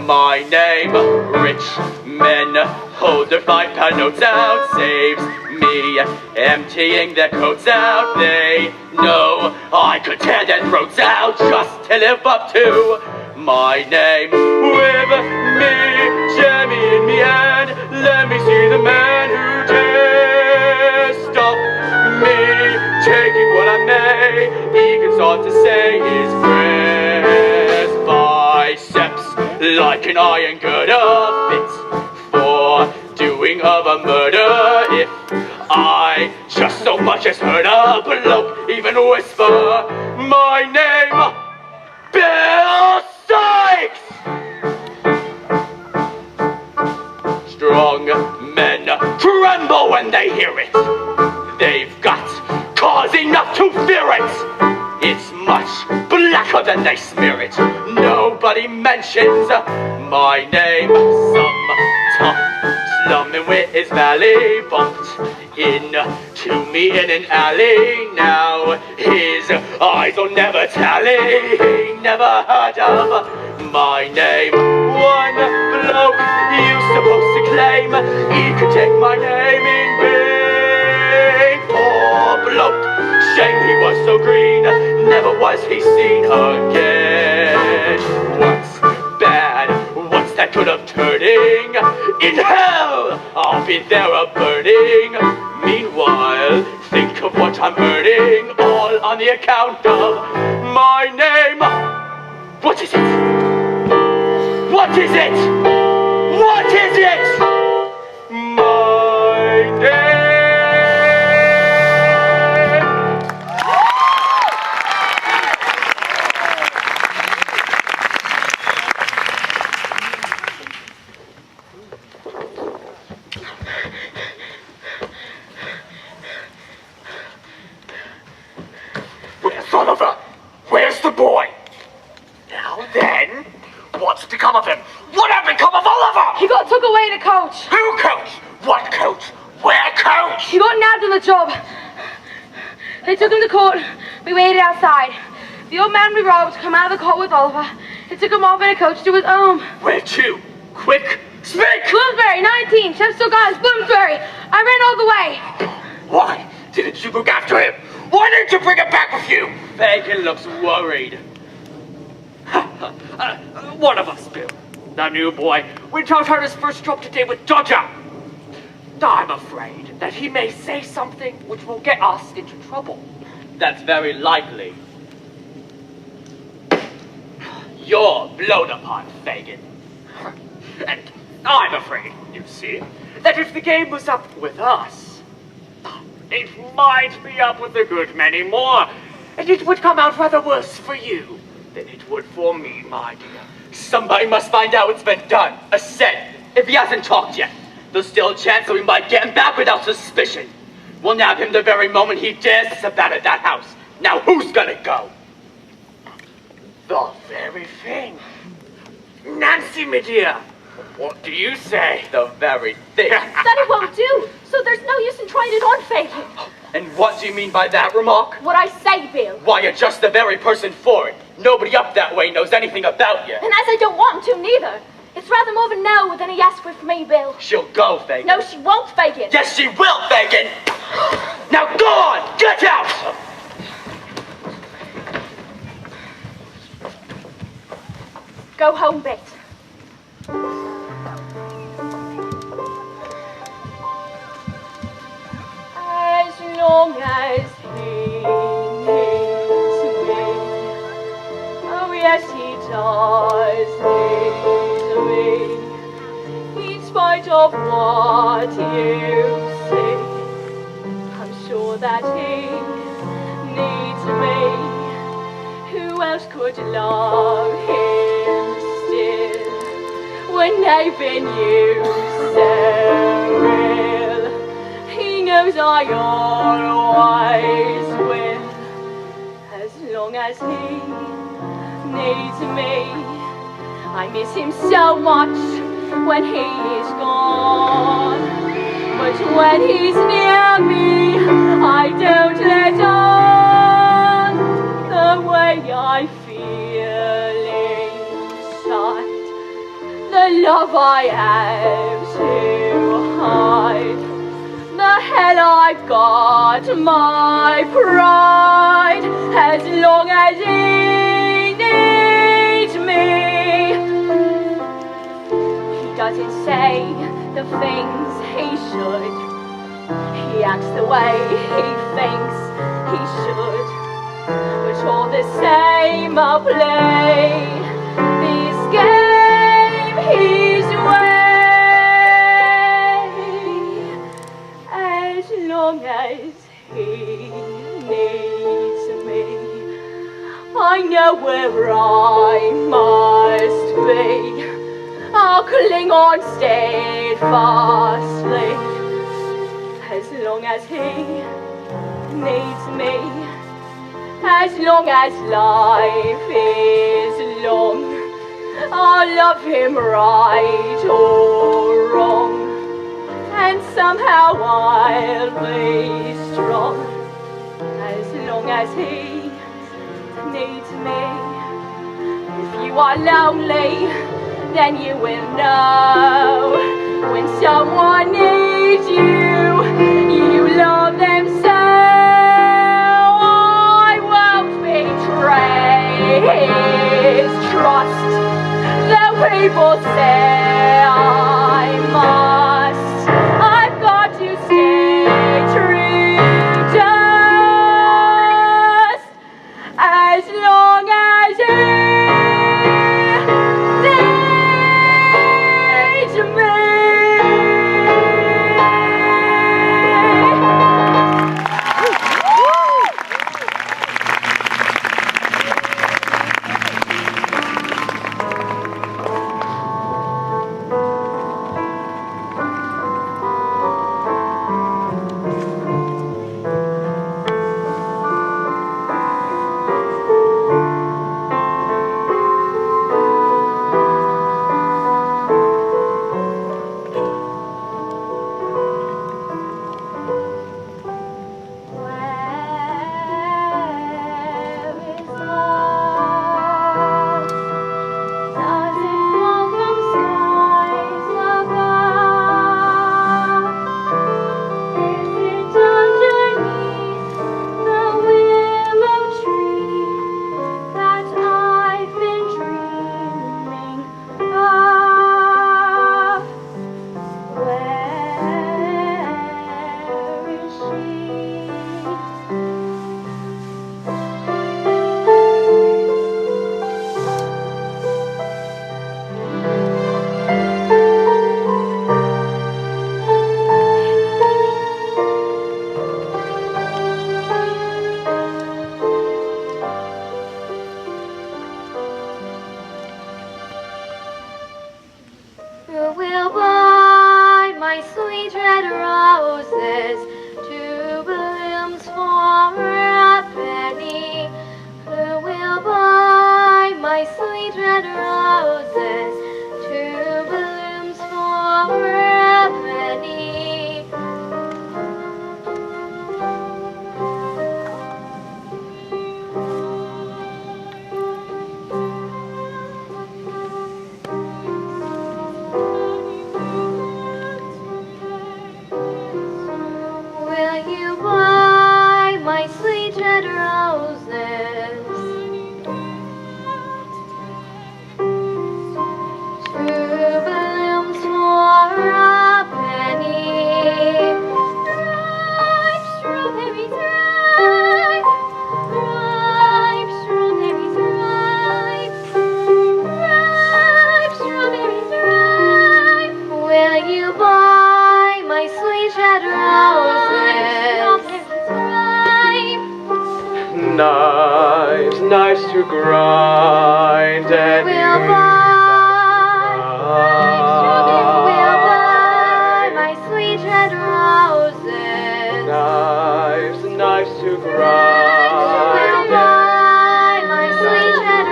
my name. Rich men hold their £5 notes out. Saves me, emptying their coats out. They know I could tear their throats out just to live up to my name. With me, share me in me, and let me see the man who dares stop me taking what I may. He can start to say his prayers. Biceps like an iron girder, fit for doing of a murder. If I just so much as heard a bloke even whisper my name, Bill Sykes! Strong men tremble when they hear it. They've got cause enough to fear it. It's much blacker than they smear it. Nobody mentions my name. Some tough slumming with his valley bumped into me in an alley. Now his eyes will never tally. He never heard of my name. One bloke used supposed to claim he could take my name in vain. Poor bloke, shame he was so green, never was he seen again. What's bad, what's that good of turning? In hell, I'll be there a-burning. Meanwhile, think of what I'm earning, all on the account of my name. What is it? What is it? What is it? My name. Where's Oliver? Where's the boy? Now then, what's become of him? What had become of Oliver? He got took away in a coach. Who coach? What coach? Where coach? He got nabbed on the job. They took him to court. We waited outside. The old man we robbed came out of the court with Oliver. They took him off in a coach to his home. Where to? Quick, speak! Bloomsbury, 19, Chepstow Gardens, Bloomsbury. I ran all the way. Why didn't you look after him? Why didn't you bring him back with you? Fagin looks worried. One of us, Bill. The new boy went out on his first job today with Dodger. I'm afraid that he may say something which will get us into trouble. That's very likely. You're blown upon, Fagin. And I'm afraid, you see, that if the game was up with us, it might be up with a good many more, and it would come out rather worse for you than it would for me, my dear. Somebody must find out what's been done. I said, if he hasn't talked yet, there's still a chance that we might get him back without suspicion. We'll nab him the very moment he dares to step out of that house. Now who's gonna go? The very thing. Nancy, my dear, what do you say? The very thing. That it won't do, so there's no use in trying it on, Fagin. And what do you mean by that remark? What I say, Bill. Why, you're just the very person for it. Nobody up that way knows anything about you. And as I don't want him to, neither. It's rather more of a no than a yes with me, Bill. She'll go, Fagin. No, she won't, Fagin. Yes, she will, Fagin! Now go on! Get out! Go home, Bet. As long as he needs me, oh yes he does need me, in spite of what you say, I'm sure that he needs me. Who else could love him still, when they've been used so ill? He knows I always will, as long as he needs me. I miss him so much when he is gone, but when he's near me, I don't let on the way I feel inside, the love I have to hide, the and I've got my pride as long as he needs me. He doesn't say the things he should. He acts the way he thinks he should. But all the same I'll play this game his way, as long as he needs me. I know where I must be. I'll cling on steadfastly, as long as he needs me. As long as life is long, I'll love him right or wrong, and somehow I'll be strong, as long as he needs me. If you are lonely, then you will know when someone needs you, you love them so. His trust, though people say I must, I've got to stay true just as long as he needs me. Knives to grind and We'll buy my sweet red roses. Knives to grind. We'll buy my sweet red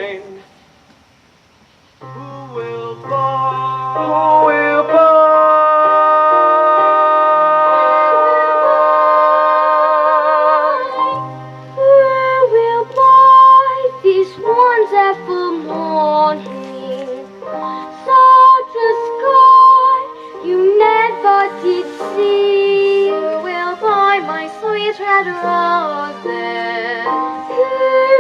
roses. Who will buy? Who will buy? Wonderful morning, such a sky you never red roses. Who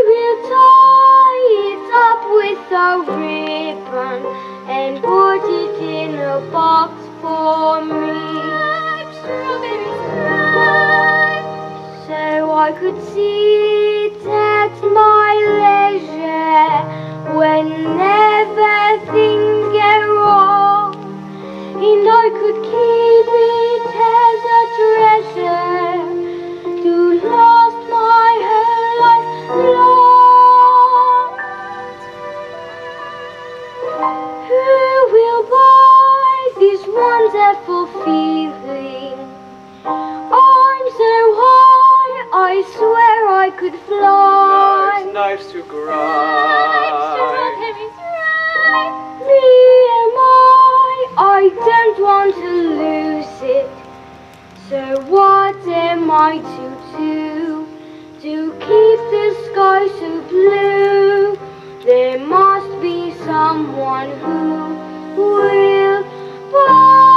will tie it up with a ribbon and put it in a box for me? Strawberries ripe, so I could sit at my leisure whenever things go wrong, and I could keep it as a treasure to last my whole life long. Who will buy this wonderful feeling? I'm so high, I swear I could fly. Knives to grind. Me am I don't want to lose it. So what am I to do to keep the sky so blue? There must be someone who will buy.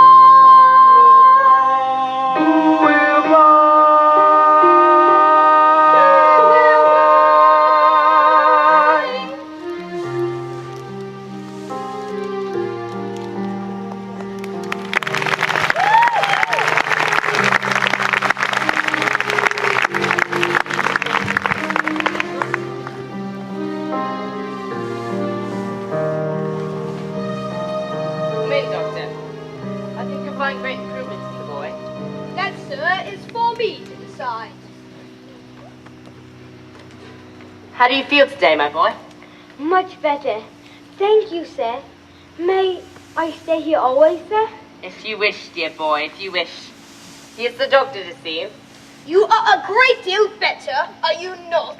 Great improvements to the boy. That, sir, is for me to decide. How do you feel today, my boy? Much better. Thank you, sir. May I stay here always, sir? If you wish, dear boy, if you wish. Here's the doctor to see you. You are a great deal better, are you not?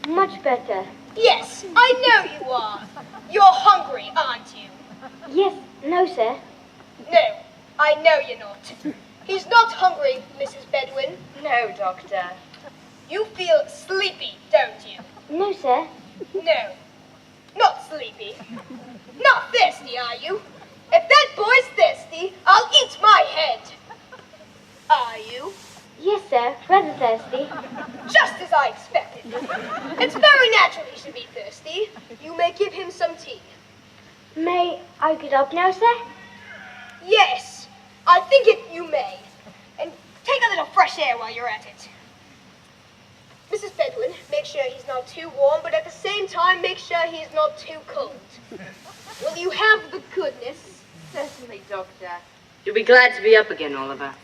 Much better. Yes, I know you are. You're hungry, aren't you? Yes, no, sir. No, I know you're not. He's not hungry, Mrs. Bedouin. No, doctor. You feel sleepy, don't you? No, sir. No, not sleepy. Not thirsty, are you? If that boy's thirsty, I'll eat my head. Are you? Yes, sir. Rather thirsty. Just as I expected. It's very natural he should be thirsty. You may give him some tea. May I get up now, sir? Yes, I think you may. And take a little fresh air while you're at it. Mrs. Bedouin, make sure he's not too warm, but at the same time, make sure he's not too cold. Will you have the goodness? Certainly, doctor. You'll be glad to be up again, Oliver.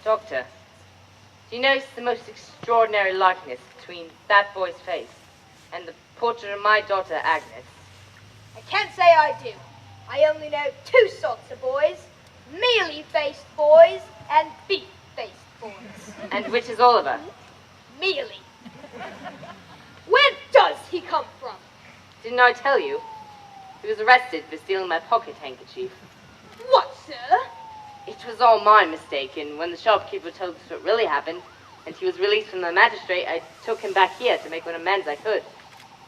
Doctor, do you notice the most extraordinary likeness between that boy's face and the portrait of my daughter, Agnes? I can't say I do. I only know two sorts of boys. Mealy-faced boys and beef-faced boys. And which is Oliver? Mealy. Where does he come from? Didn't I tell you? He was arrested for stealing my pocket handkerchief. What, sir? It was all my mistake, and when the shopkeeper told us what really happened, and he was released from the magistrate, I took him back here to make what amends I could.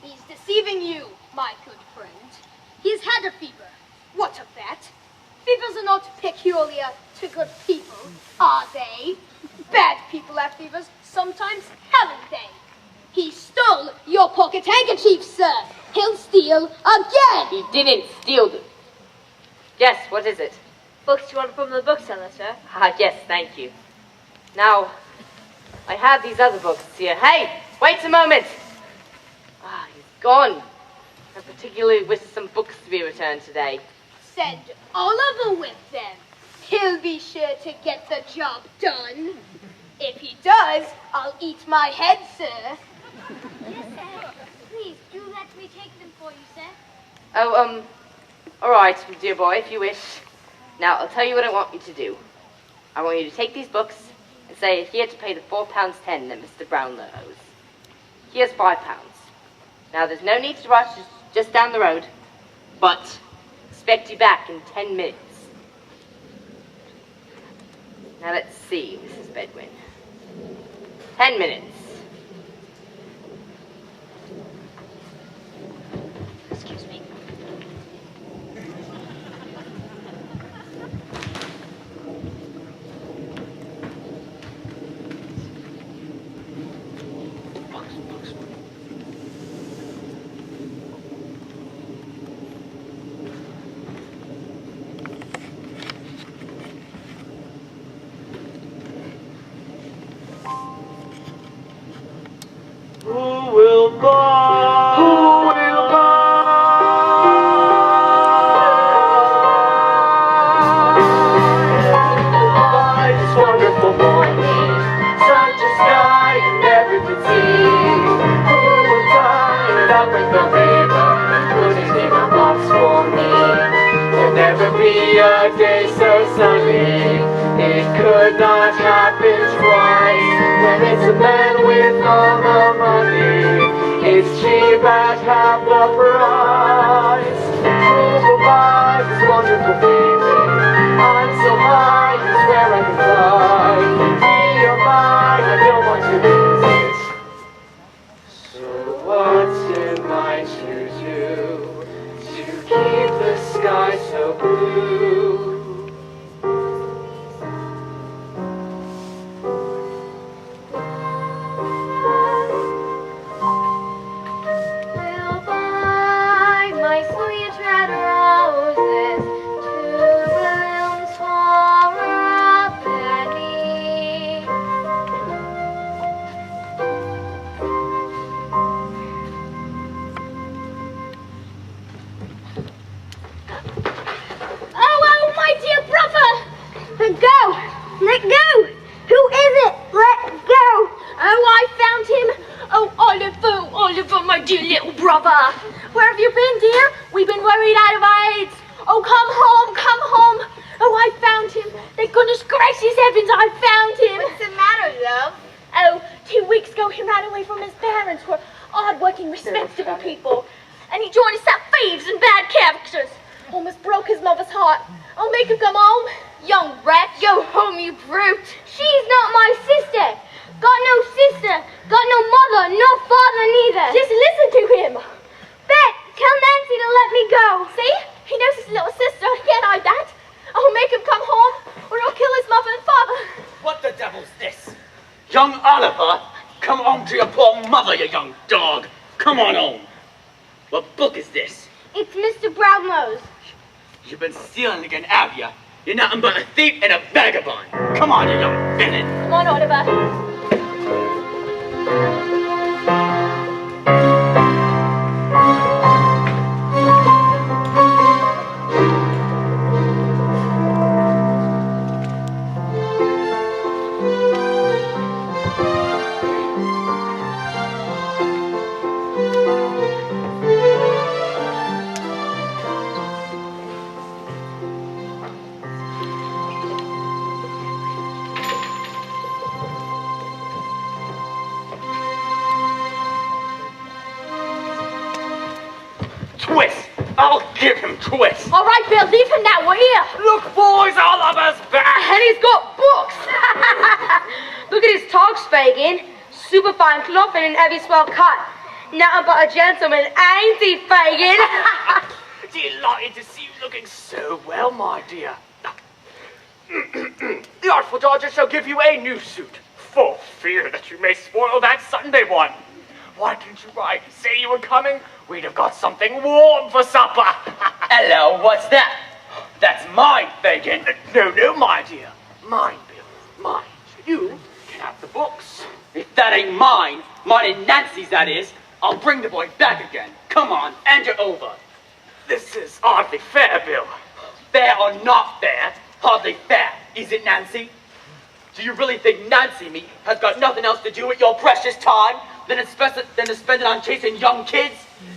He's deceiving you, my good friend. He's had a fever. What of that? Fevers are not peculiar to good people, are they? Bad people have fevers sometimes, haven't they? He stole your pocket handkerchief, sir. He'll steal again. He didn't steal them. Yes, what is it? Books you want from the bookseller, sir? Ah, yes, thank you. Now, I have these other books here. Hey, wait a moment. Ah, he's gone. I particularly wish some books to be returned today. Send Oliver with them. He'll be sure to get the job done. If he does, I'll eat my head, sir. Yes, sir. Please, do let me take them for you, sir. Oh, all right, dear boy, if you wish. Now, I'll tell you what I want you to do. I want you to take these books and say here to pay the £4.10 that Mr. Brownlow owes. Here's £5. Now, there's no need to rush, just down the road, but expect you back in 10 minutes. Now, let's see, Mrs. Bedouin. 10 minutes. Excuse me. be a day so sunny. It could not happen twice. When it's a man with all the money, it's cheap at half the price. Who will buy this wonderful feeling? I'm so high, I swear I can fly. Be your mind, I don't want to lose it. So what am I to do to keep the sky so blue? We'll buy my sweet red roses, two blooms for a penny. Oh, my dear brother! Let go! Let go! Who is it? Let go! Oh, I found him! Oh, Oliver, my dear little brother! Where have you been, dear? We've been worried out of our heads. Oh, come home, come home! Oh, I found him! Thank goodness gracious heavens, I found him! What's the matter, love? Oh, 2 weeks ago he ran away from his parents, who are hard-working, respectable people. And he joined us at thieves and bad characters. Almost broke his mother's heart. I'll make him come home. Young rat, go home, you brute. She's not my sister. Got no sister. Got no mother. No father neither. Just listen to him. Bet, tell Nancy to let me go. See? He knows his little sister. He can't hide that. I'll make him come home, or he'll kill his mother and father. What the devil's this? Young Oliver, come home to your poor mother, you young dog. Come on home. What book is this? It's Mr. Brownlow's. You've been stealing again, have you? You're nothing but a thief and a vagabond. Come on, you young villain. Come on, Oliver. Twist! I'll give him twist! All right, Bill, leave him now. We're here. Look, boys, Oliver's back! And he's got books. Look at his togs, Fagin. Superfine cloth and an heavy swell cut. Nothing but a gentleman, ain't he, Fagin? Delighted to see you looking so well, my dear. The Artful Dodger shall give you a new suit, for fear that you may spoil that Sunday one. Why didn't you write and say you were coming? We'd have got something warm for supper. Hello, what's that? That's mine, Fagin. No, my dear. Mine, Bill. Mine. You can have the books. If that ain't mine and Nancy's that is, I'll bring the boy back again. Come on, hand it over. This is hardly fair, Bill. Fair or not fair, hardly fair, is it, Nancy? Do you really think Nancy me has got nothing else to do with your precious time than to spend it on chasing young kids?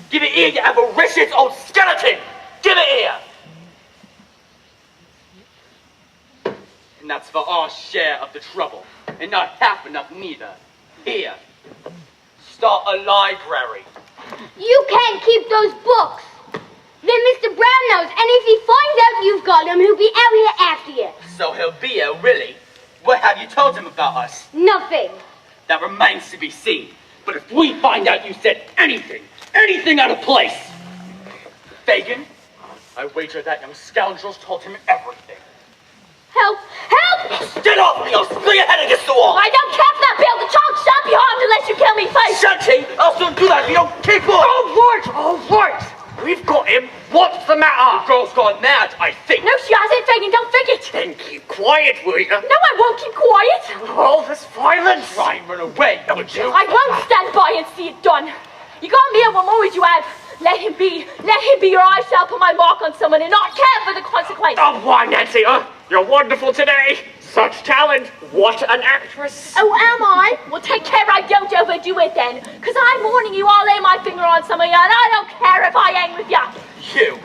Give it here, you avaricious old skeleton! Give it here! And that's for our share of the trouble, and not half enough neither. Here, start a library. You can't keep those books. Then Mr. Brown knows, and if he finds out you've got them, he'll be out here after you. So he'll be here, really? What have you told him about us? Nothing. That remains to be seen. But if we find out you said anything out of place, Fagin, I wager that young scoundrels told him everything. Help! Help! Get off me! I'll split your head against the wall! I don't care for that, Bill. The charge shan't be harmed unless you kill me first. Shanty! I'll soon do that if you don't keep on! All right. We've got him. What's the matter? The girl's gone mad, I think. No, she hasn't, Fagin. Don't think it. Then keep quiet, will you? No, I won't keep quiet. All this violence. Try and run away, don't you? I won't stand by and see it done. You got me, and what more would you have? Let him be. Let him be, or I shall put my mark on someone and not care for the consequence. Oh, why, Nancy, you're wonderful today. Such talent. What an actress. Oh, am I? Well, take care I don't overdo it then. Because I'm warning you, I'll lay my finger on some of you, and I don't care if I hang with you. You,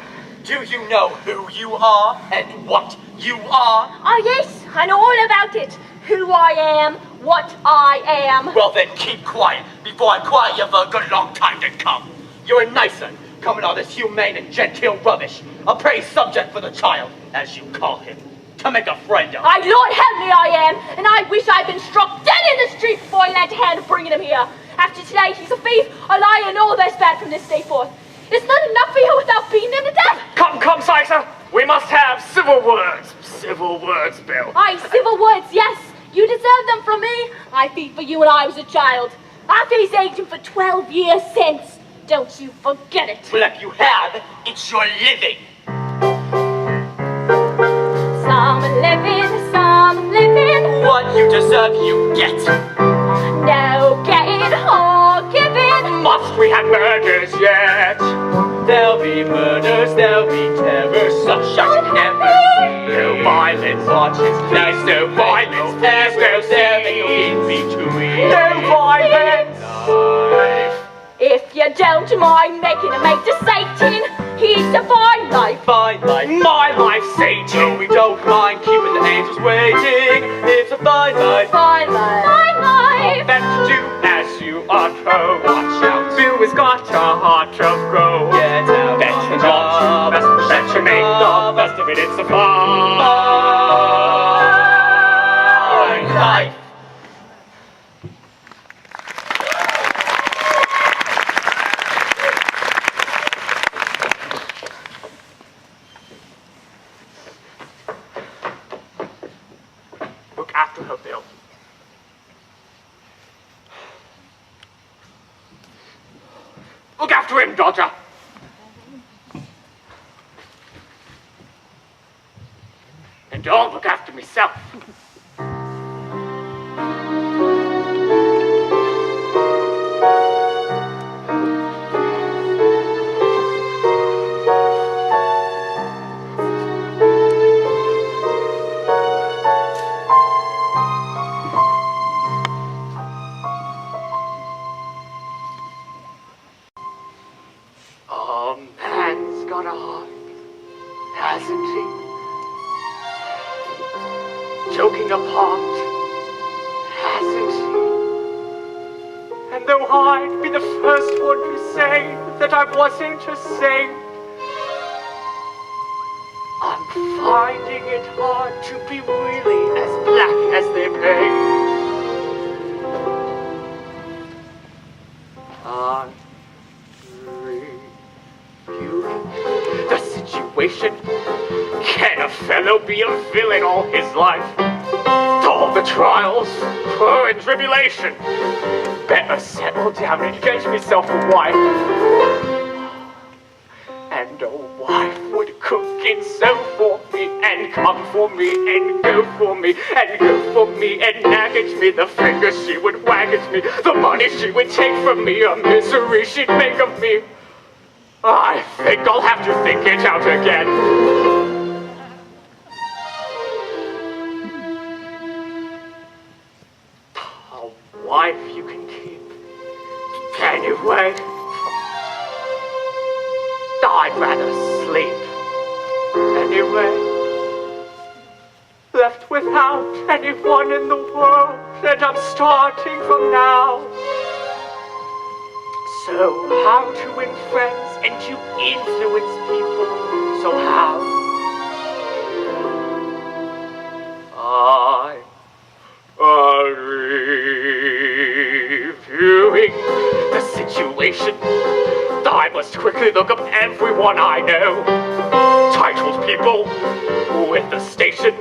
Do you know who you are and what you are? Oh, yes, I know all about it. Who I am, what I am. Well then, keep quiet before I quiet you for a good long time to come. You're a nice one, coming all this humane and genteel rubbish. A praised subject for the child, as you call him, to make a friend of. Aye, Lord help me I am, and I wish I'd been struck dead in the street before I lent a hand of bringing him here. After today, he's a thief, a liar, and all that's bad from this day forth. It's not enough for you without beating him to death. Come, Sizer. We must have civil words. Civil words, Bill. Aye, civil words, yes. You deserve them from me. I thieved for you when I was a child. I faced agent for 12 years since. Don't you forget it. Well, if you have, it's your living. Some living. What you deserve, you get. No getting or giving. Must we have murders yet? There'll be murders, there'll be terror, such as you never see. No violence, There's no violence, there's no serving in between. no violence. If you don't mind making a mate to Satan, he's a fine life. Fine life, My life, Satan. no, we don't mind keeping the angels waiting. It's a fine life. Fine life. Fine life. Best to do as you are told. Watch out. Bill has got a heart of gold. Get out Bet on the not, job. bet to make the best of it. It's a fine life. Look after her, Bill. Look after him, Dodger. And I'll look after myself. Man's got a heart, hasn't he? Joking apart, hasn't he? And though I'd be the first one to say that I wasn't a saint, I'm finding it hard to be really as black as they paint. I'm reviewing the situation. Can a fellow be a villain all his life? All the trials, and tribulation. Better settle down and get myself a wife. And a wife would cook and sew for me, and come for me, and go for me, and go for me, and nag at me. The fingers she would wag at me, the money she would take from me, a misery she'd make of me. I think I'll have to think it out again. A wife you can keep anyway. I'd rather sleep anyway. Left without anyone in the world, and I'm starting from now. So how to win friends and to influence people? So how? I'm reviewing the situation. I must quickly look up everyone I know. Titled people with the station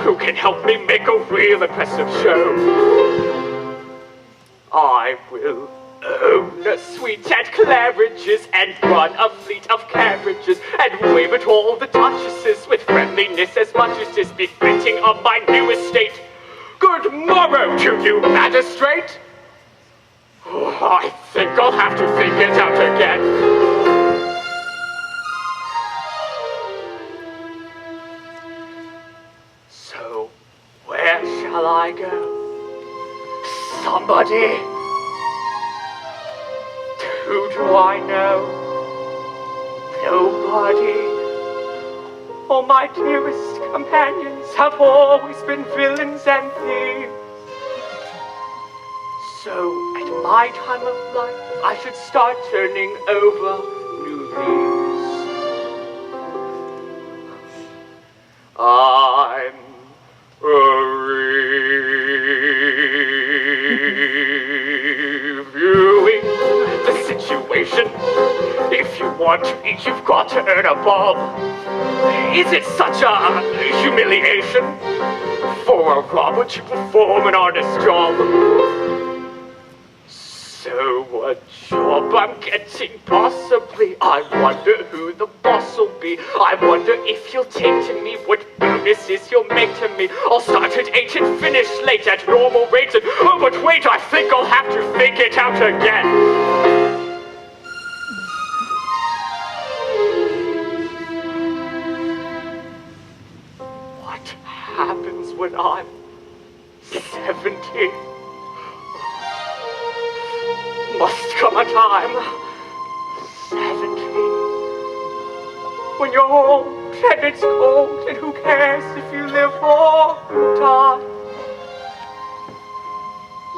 who can help me make a real impressive show. I will own a suite at Claridge's and run a fleet of carriages and wave at all the duchesses with friendliness as much as is befitting of my new estate. Good morrow to you, magistrate. Oh, I think I'll have to think it out again. So, where shall I go? Somebody? Who do I know? Nobody. All my dearest companions have always been villains and thieves. So, at my time of life, I should start turning over new leaves. I'm reviewing the situation. If you want to eat, you've got to earn a bob. Is it such a humiliation for a robber to perform an artist's job? So what job I'm getting, possibly. I wonder who the boss will be. I wonder if he'll take to me, what bonuses he'll make to me. I'll start at 8 and finish late at normal rates. And, oh, but wait, I think I'll have to think it out again. What happens when I'm 17? Must come a time, 17, when you're old and it's cold, and who cares if you live or die?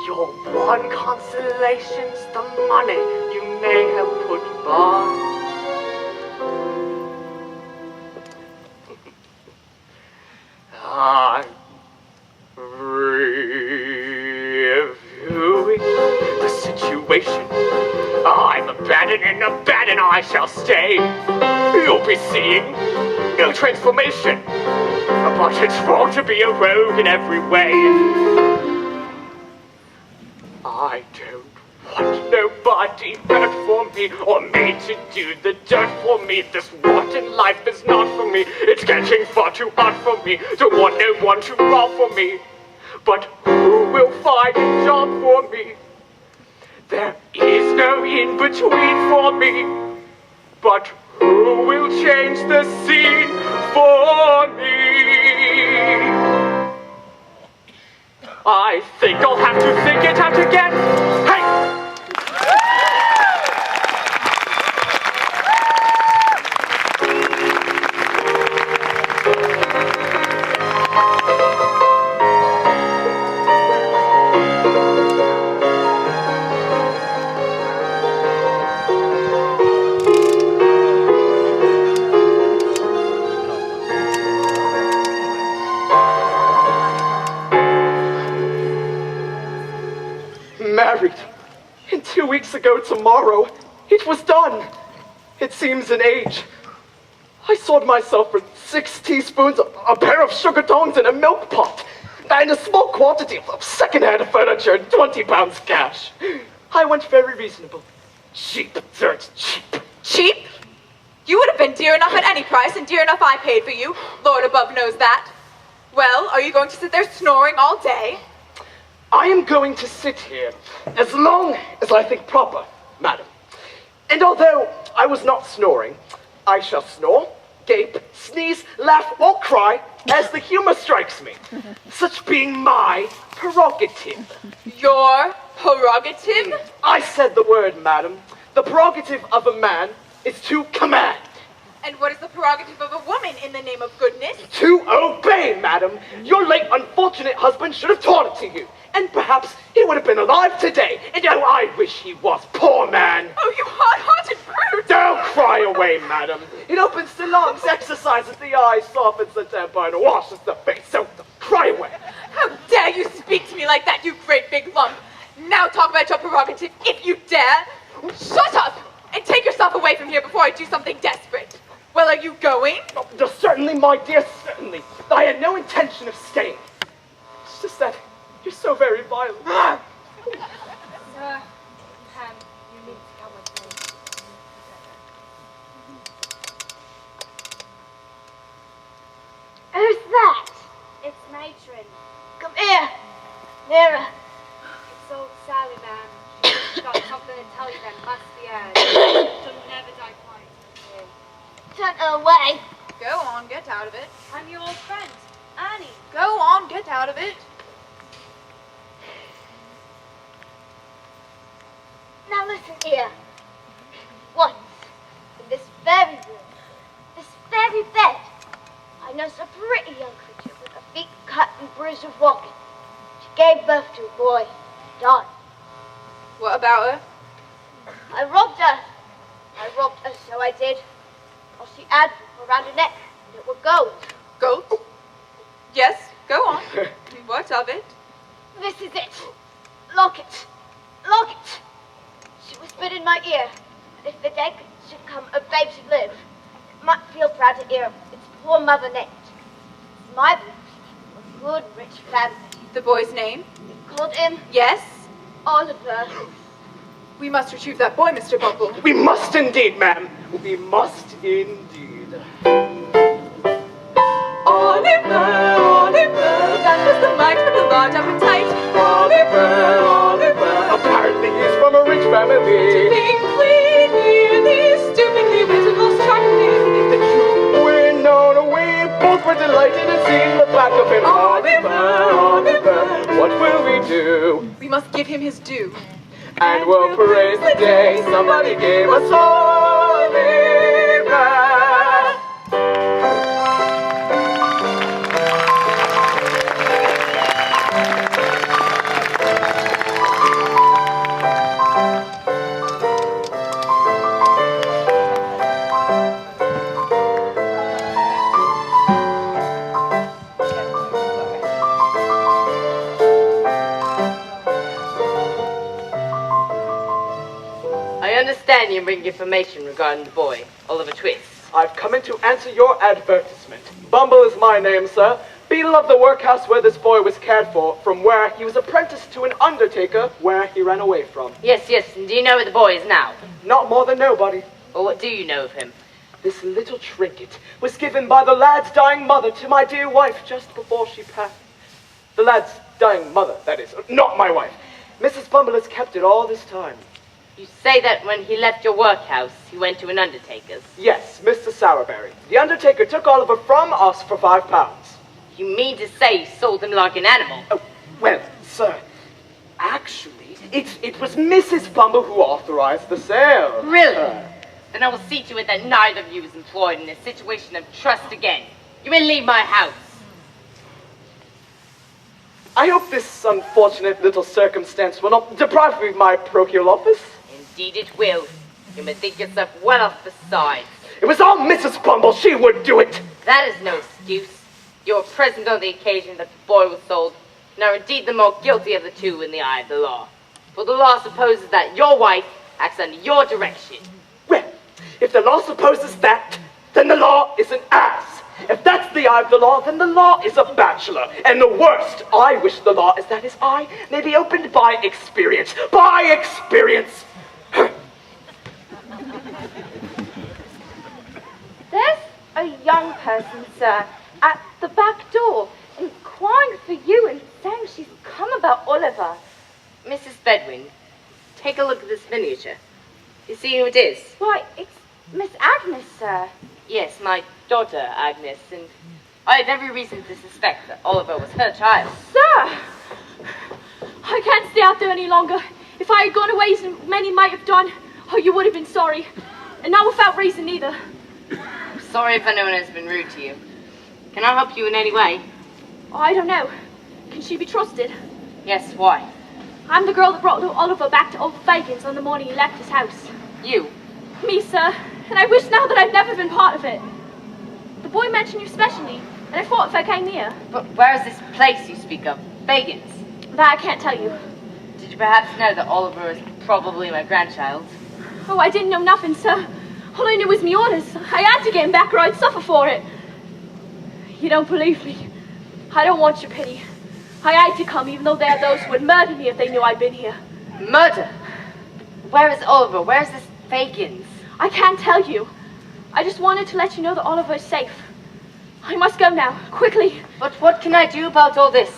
Your one consolation's the money you may have put by. I'm reviewing the situation. I'm abandoning, I shall stay. You'll be seeing no transformation, but it's wrong to be a rogue in every way. I don't want nobody hurt for me, or me to do the dirt for me. This rotten life is not for me. It's getting far too hard for me. Don't want no one to rob for me. But who will find a job for me? There is no in-between for me. But who will change the scene for me? I think I'll have to think it out again. Hey! Married. And 2 weeks ago tomorrow, it was done. It seems an age. I sold myself for 6 teaspoons, a pair of sugar tongs, and a milk pot, and a small quantity of second-hand furniture and 20 pounds cash. I went very reasonable. Cheap, dirt cheap. Cheap? You would have been dear enough at any price, and dear enough I paid for you. Lord above knows that. Well, are you going to sit there snoring all day? I am going to sit here as long as I think proper, madam. And although I was not snoring, I shall snore, gape, sneeze, laugh, or cry as the humor strikes me. Such being my prerogative. Your prerogative? I said the word, madam. The prerogative of a man is to command. And what is the prerogative of a woman, in the name of goodness? To obey, madam. Your late unfortunate husband should have taught it to you. And perhaps he would have been alive today. And oh, I wish he was, poor man. Oh, you hard-hearted brute! Don't cry away, madam. It opens the lungs, exercises the eyes, softens the temper, and washes the face. So cry away. How dare you speak to me like that, you great big lump? Now talk about your prerogative, if you dare. Shut up, and take yourself away from here before I do something desperate. Well, are you going? Oh, certainly, my dear, certainly. I had no intention of staying. It's just that you're so very violent. Sir, you need to come with me. Who's that? It's Matron. Come here. Nearer. It's old Sally, ma'am. She's got something to tell you that must be heard. She'll never die quiet. Turn her away. Go on, get out of it. I'm your old friend, Annie. Go on, get out of it. Now listen here. Once, in this very room, this very bed, a young creature with her feet cut and bruised of walking. She gave birth to a boy, died. What about her? I robbed her. So I did. Well, she had around her neck, and it were gold. Gold? Yes, go on. What of it? This is it. Lock it. Lock it. She whispered in my ear that if the day should come a babe should live, it might feel proud to hear its poor mother named. It's my belief, a good, rich family. The boy's name? They called him Yes? Oliver. We must retrieve that boy, Mr. Bumble. We must indeed, ma'am. We must indeed. Oliver, Oliver, that was the mite with the large appetite. Oliver, Oliver, Apparently he's from a rich family. being clean nearly stupidly went and lost track of him. The truth we're known, we both were delighted in seeing the back of him. Oliver, Oliver, what will we do? we must give him his due. And we'll praise the day somebody gave us Oliver. I understand you bring information regarding the boy, Oliver Twist. I've come in to answer your advertisement. Bumble is my name, sir. Beadle of the workhouse where this boy was cared for, from where he was apprenticed to an undertaker, where he ran away from. Yes, and do you know where the boy is now? Not more than nobody. Or what do you know of him? This little trinket was given by the lad's dying mother to my dear wife just before she passed. The lad's dying mother, that is, not my wife. Mrs. Bumble has kept it all this time. You say that when he left your workhouse, he went to an undertaker's. Yes, Mr. Sourberry. The undertaker took Oliver from us for £5. You mean to say he sold him like an animal? Oh, well, sir, actually, it was Mrs. Bumble who authorized the sale. Really? Then I will see to it that neither of you is employed in a situation of trust again. You may leave my house. I hope this unfortunate little circumstance will not deprive me of my parochial office. Indeed it will. You may think yourself well off besides. It was all Mrs. Bumble. She would do it. That is no excuse. You were present on the occasion that the boy was sold, and are indeed the more guilty of the two in the eye of the law. For the law supposes that your wife acts under your direction. Well, if the law supposes that, then the law is an ass. If that's the eye of the law, then the law is a bachelor. And the worst I wish the law is that his eye may be opened by experience. By experience! There's a young person, sir, at the back door, inquiring for you and saying she's come about Oliver. Mrs. Bedwin, take a look at this miniature. You see who it is? Why, it's Miss Agnes, sir. Yes, my daughter, Agnes, and I have every reason to suspect that Oliver was her child. Sir! I can't stay out there any longer. If I had gone away as many might have done, oh, you would have been sorry. And not without reason either. I'm sorry if anyone has been rude to you. Can I help you in any way? Oh, I don't know. Can she be trusted? Yes, why? I'm the girl that brought Oliver back to old Fagin's on the morning he left his house. You? Me, sir. And I wish now that I'd never been part of it. The boy mentioned you specially, and I thought if I came near. But where is this place you speak of? Fagin's? That I can't tell you. Did you perhaps know that Oliver is probably my grandchild? Oh, I didn't know nothing, sir. All I knew was me orders. I had to get him back or I'd suffer for it. You don't believe me. I don't want your pity. I had to come, even though there are those who would murder me if they knew I'd been here. Murder? Where is Oliver? Where is this Fagin's? I can't tell you. I just wanted to let you know that Oliver is safe. I must go now, quickly. But what can I do about all this?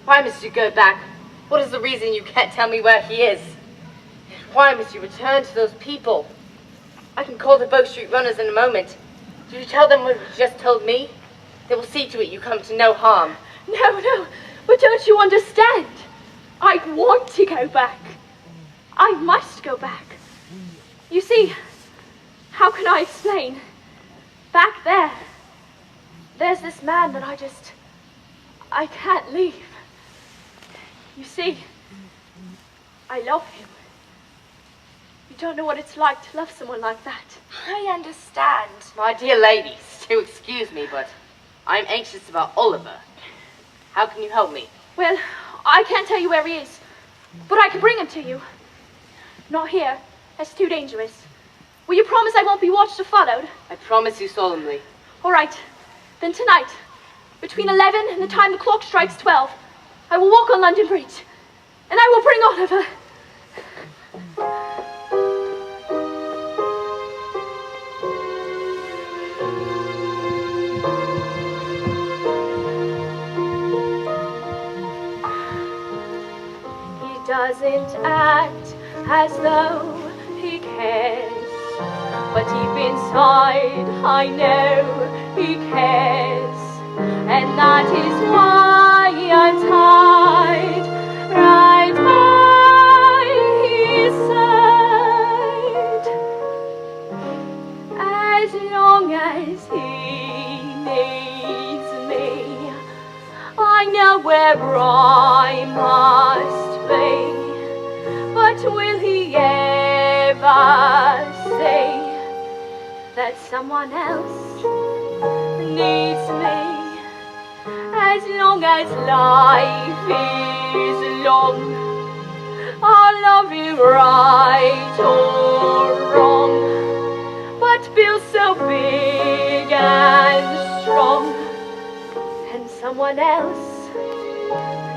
Why must you go back? What is the reason you can't tell me where he is? Why must you return to those people? I can call the Bow Street runners in a moment. Did you tell them what you just told me? They will see to it you come to no harm. No, but don't you understand? I want to go back. I must go back. You see, how can I explain? Back there there's this man that I can't leave. You see, I love him. You don't know what it's like to love someone like that. I understand. My dear ladies, do excuse me, but I'm anxious about Oliver. How can you help me? Well, I can't tell you where he is, but I can bring him to you. Not here. That's too dangerous. Will you promise I won't be watched or followed? I promise you solemnly. All right. Then tonight, between 11 and the time the clock strikes 12, I will walk on London Bridge, and I will bring Oliver. He doesn't act as though he cares, but deep inside I know he cares, and that is why I'm tied right by his side. As long as he needs me, I know where I must be. But will he ever say that someone else needs me? As long as life is long, I'll love you right or wrong. But Bill's so big and strong, and someone else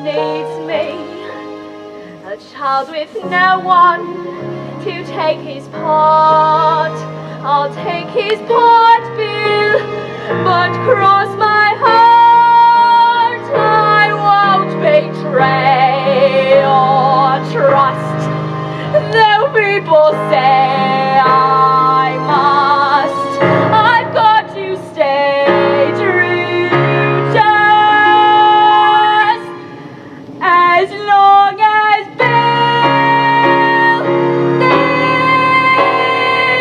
needs me. A child with no one to take his part. I'll take his part, Bill, but cross my heart. I won't betray or trust, though people say I must. I've got to stay true just as long as Bill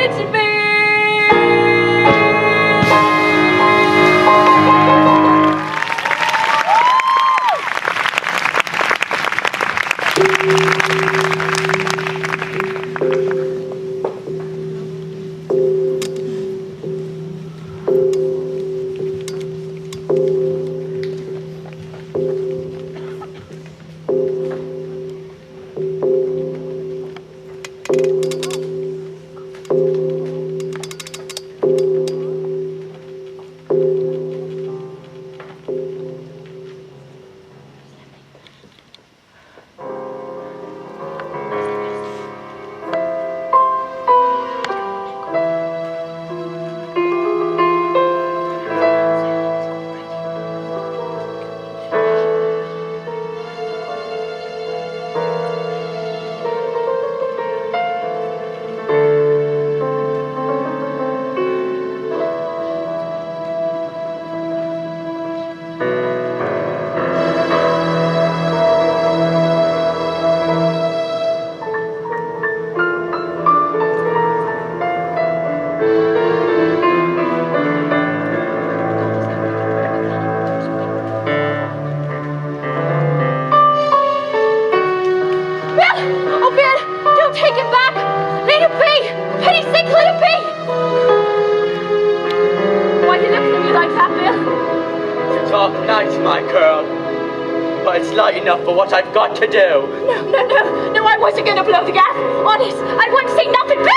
needs me. Enough for what I've got to do. No, I wasn't gonna blow the gas. Honest, I wouldn't say nothing. Bill!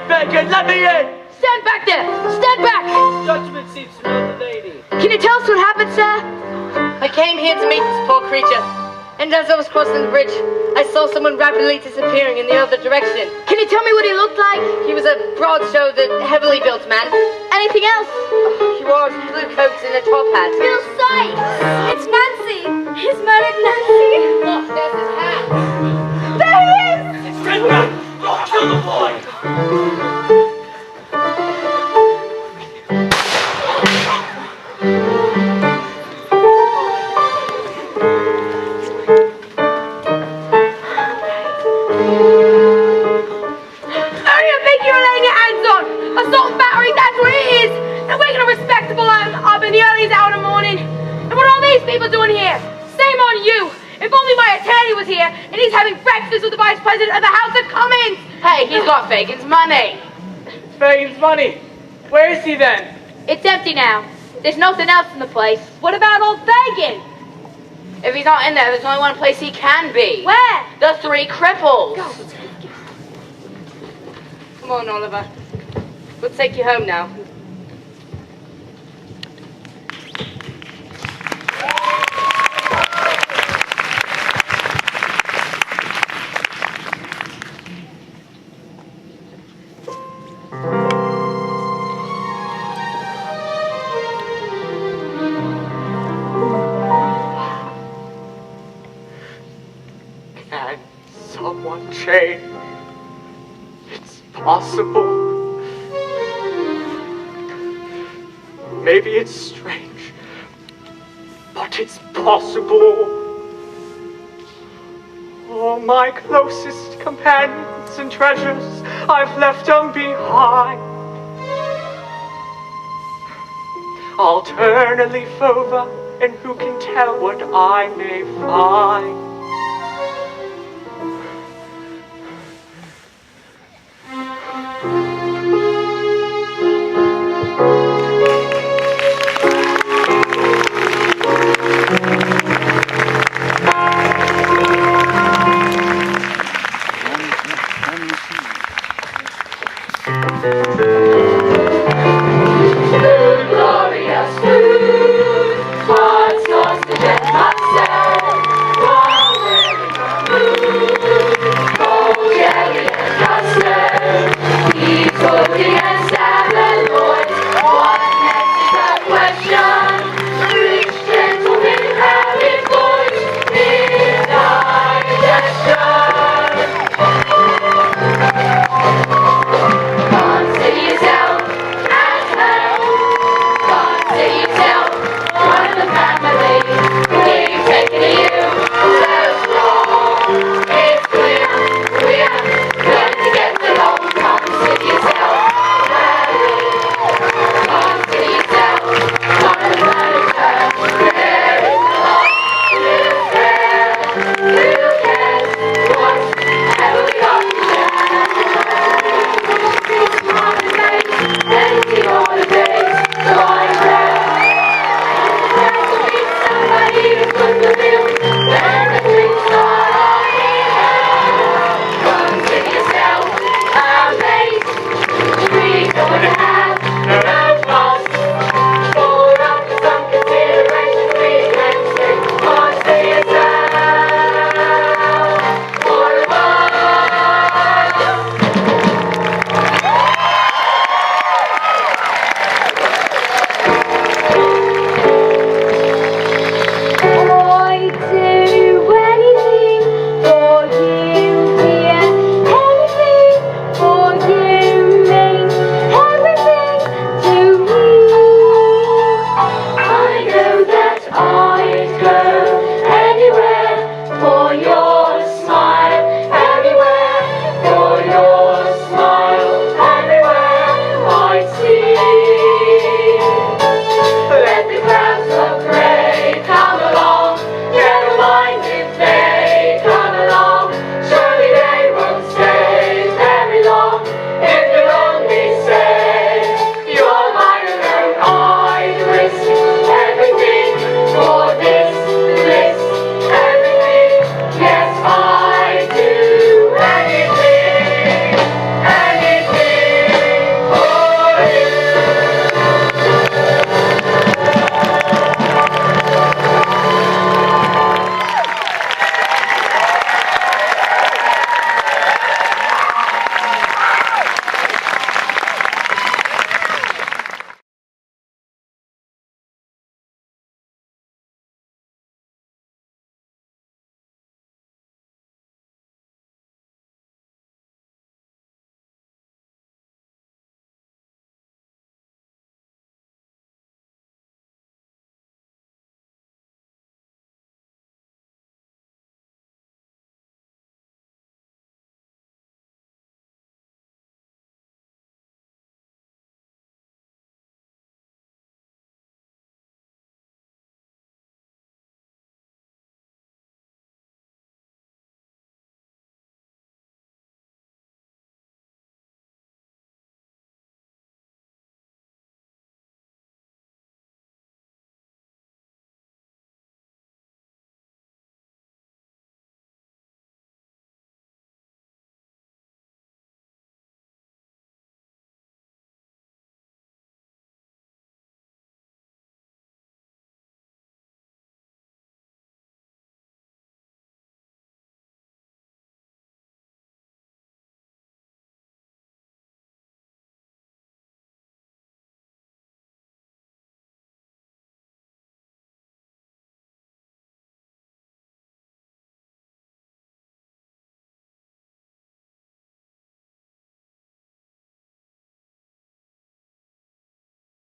Fagin, let me in! Stand back there! Stand back! Judgment seems to know the lady. Can you tell us what happened, sir? I came here to meet this poor creature, and as I was crossing the bridge, I saw someone rapidly disappearing in the other direction. Can you tell me what he looked like? He was a broad-shouldered, heavily built man. Anything else? He wore blue coats and a top hat. Bill Sykes! It's Nancy! He's murdered Nancy. Look, there's his hat. There he is! Stand back! Don't kill the boy! Who do you think you're laying your hands on? Assault and battery, that's what it is. And we're gonna respectable up in the early hours of the morning. And what are all these people doing here? Shame on you. If only my attorney was here and he's having breakfast with the Vice President of the House of Commons. Hey, he's got Fagin's money. Fagin's money. Where is he then? It's empty now. There's nothing else in the place. What about old Fagin? If he's not in there, there's only one place he can be. Where? The Three Cripples. Go. Come on, Oliver. We'll take you home now. Can someone change? It's possible. Maybe it's strange, but it's possible. All my closest companions and treasures I've left them behind. I'll turn a leaf over, and who can tell what I may find.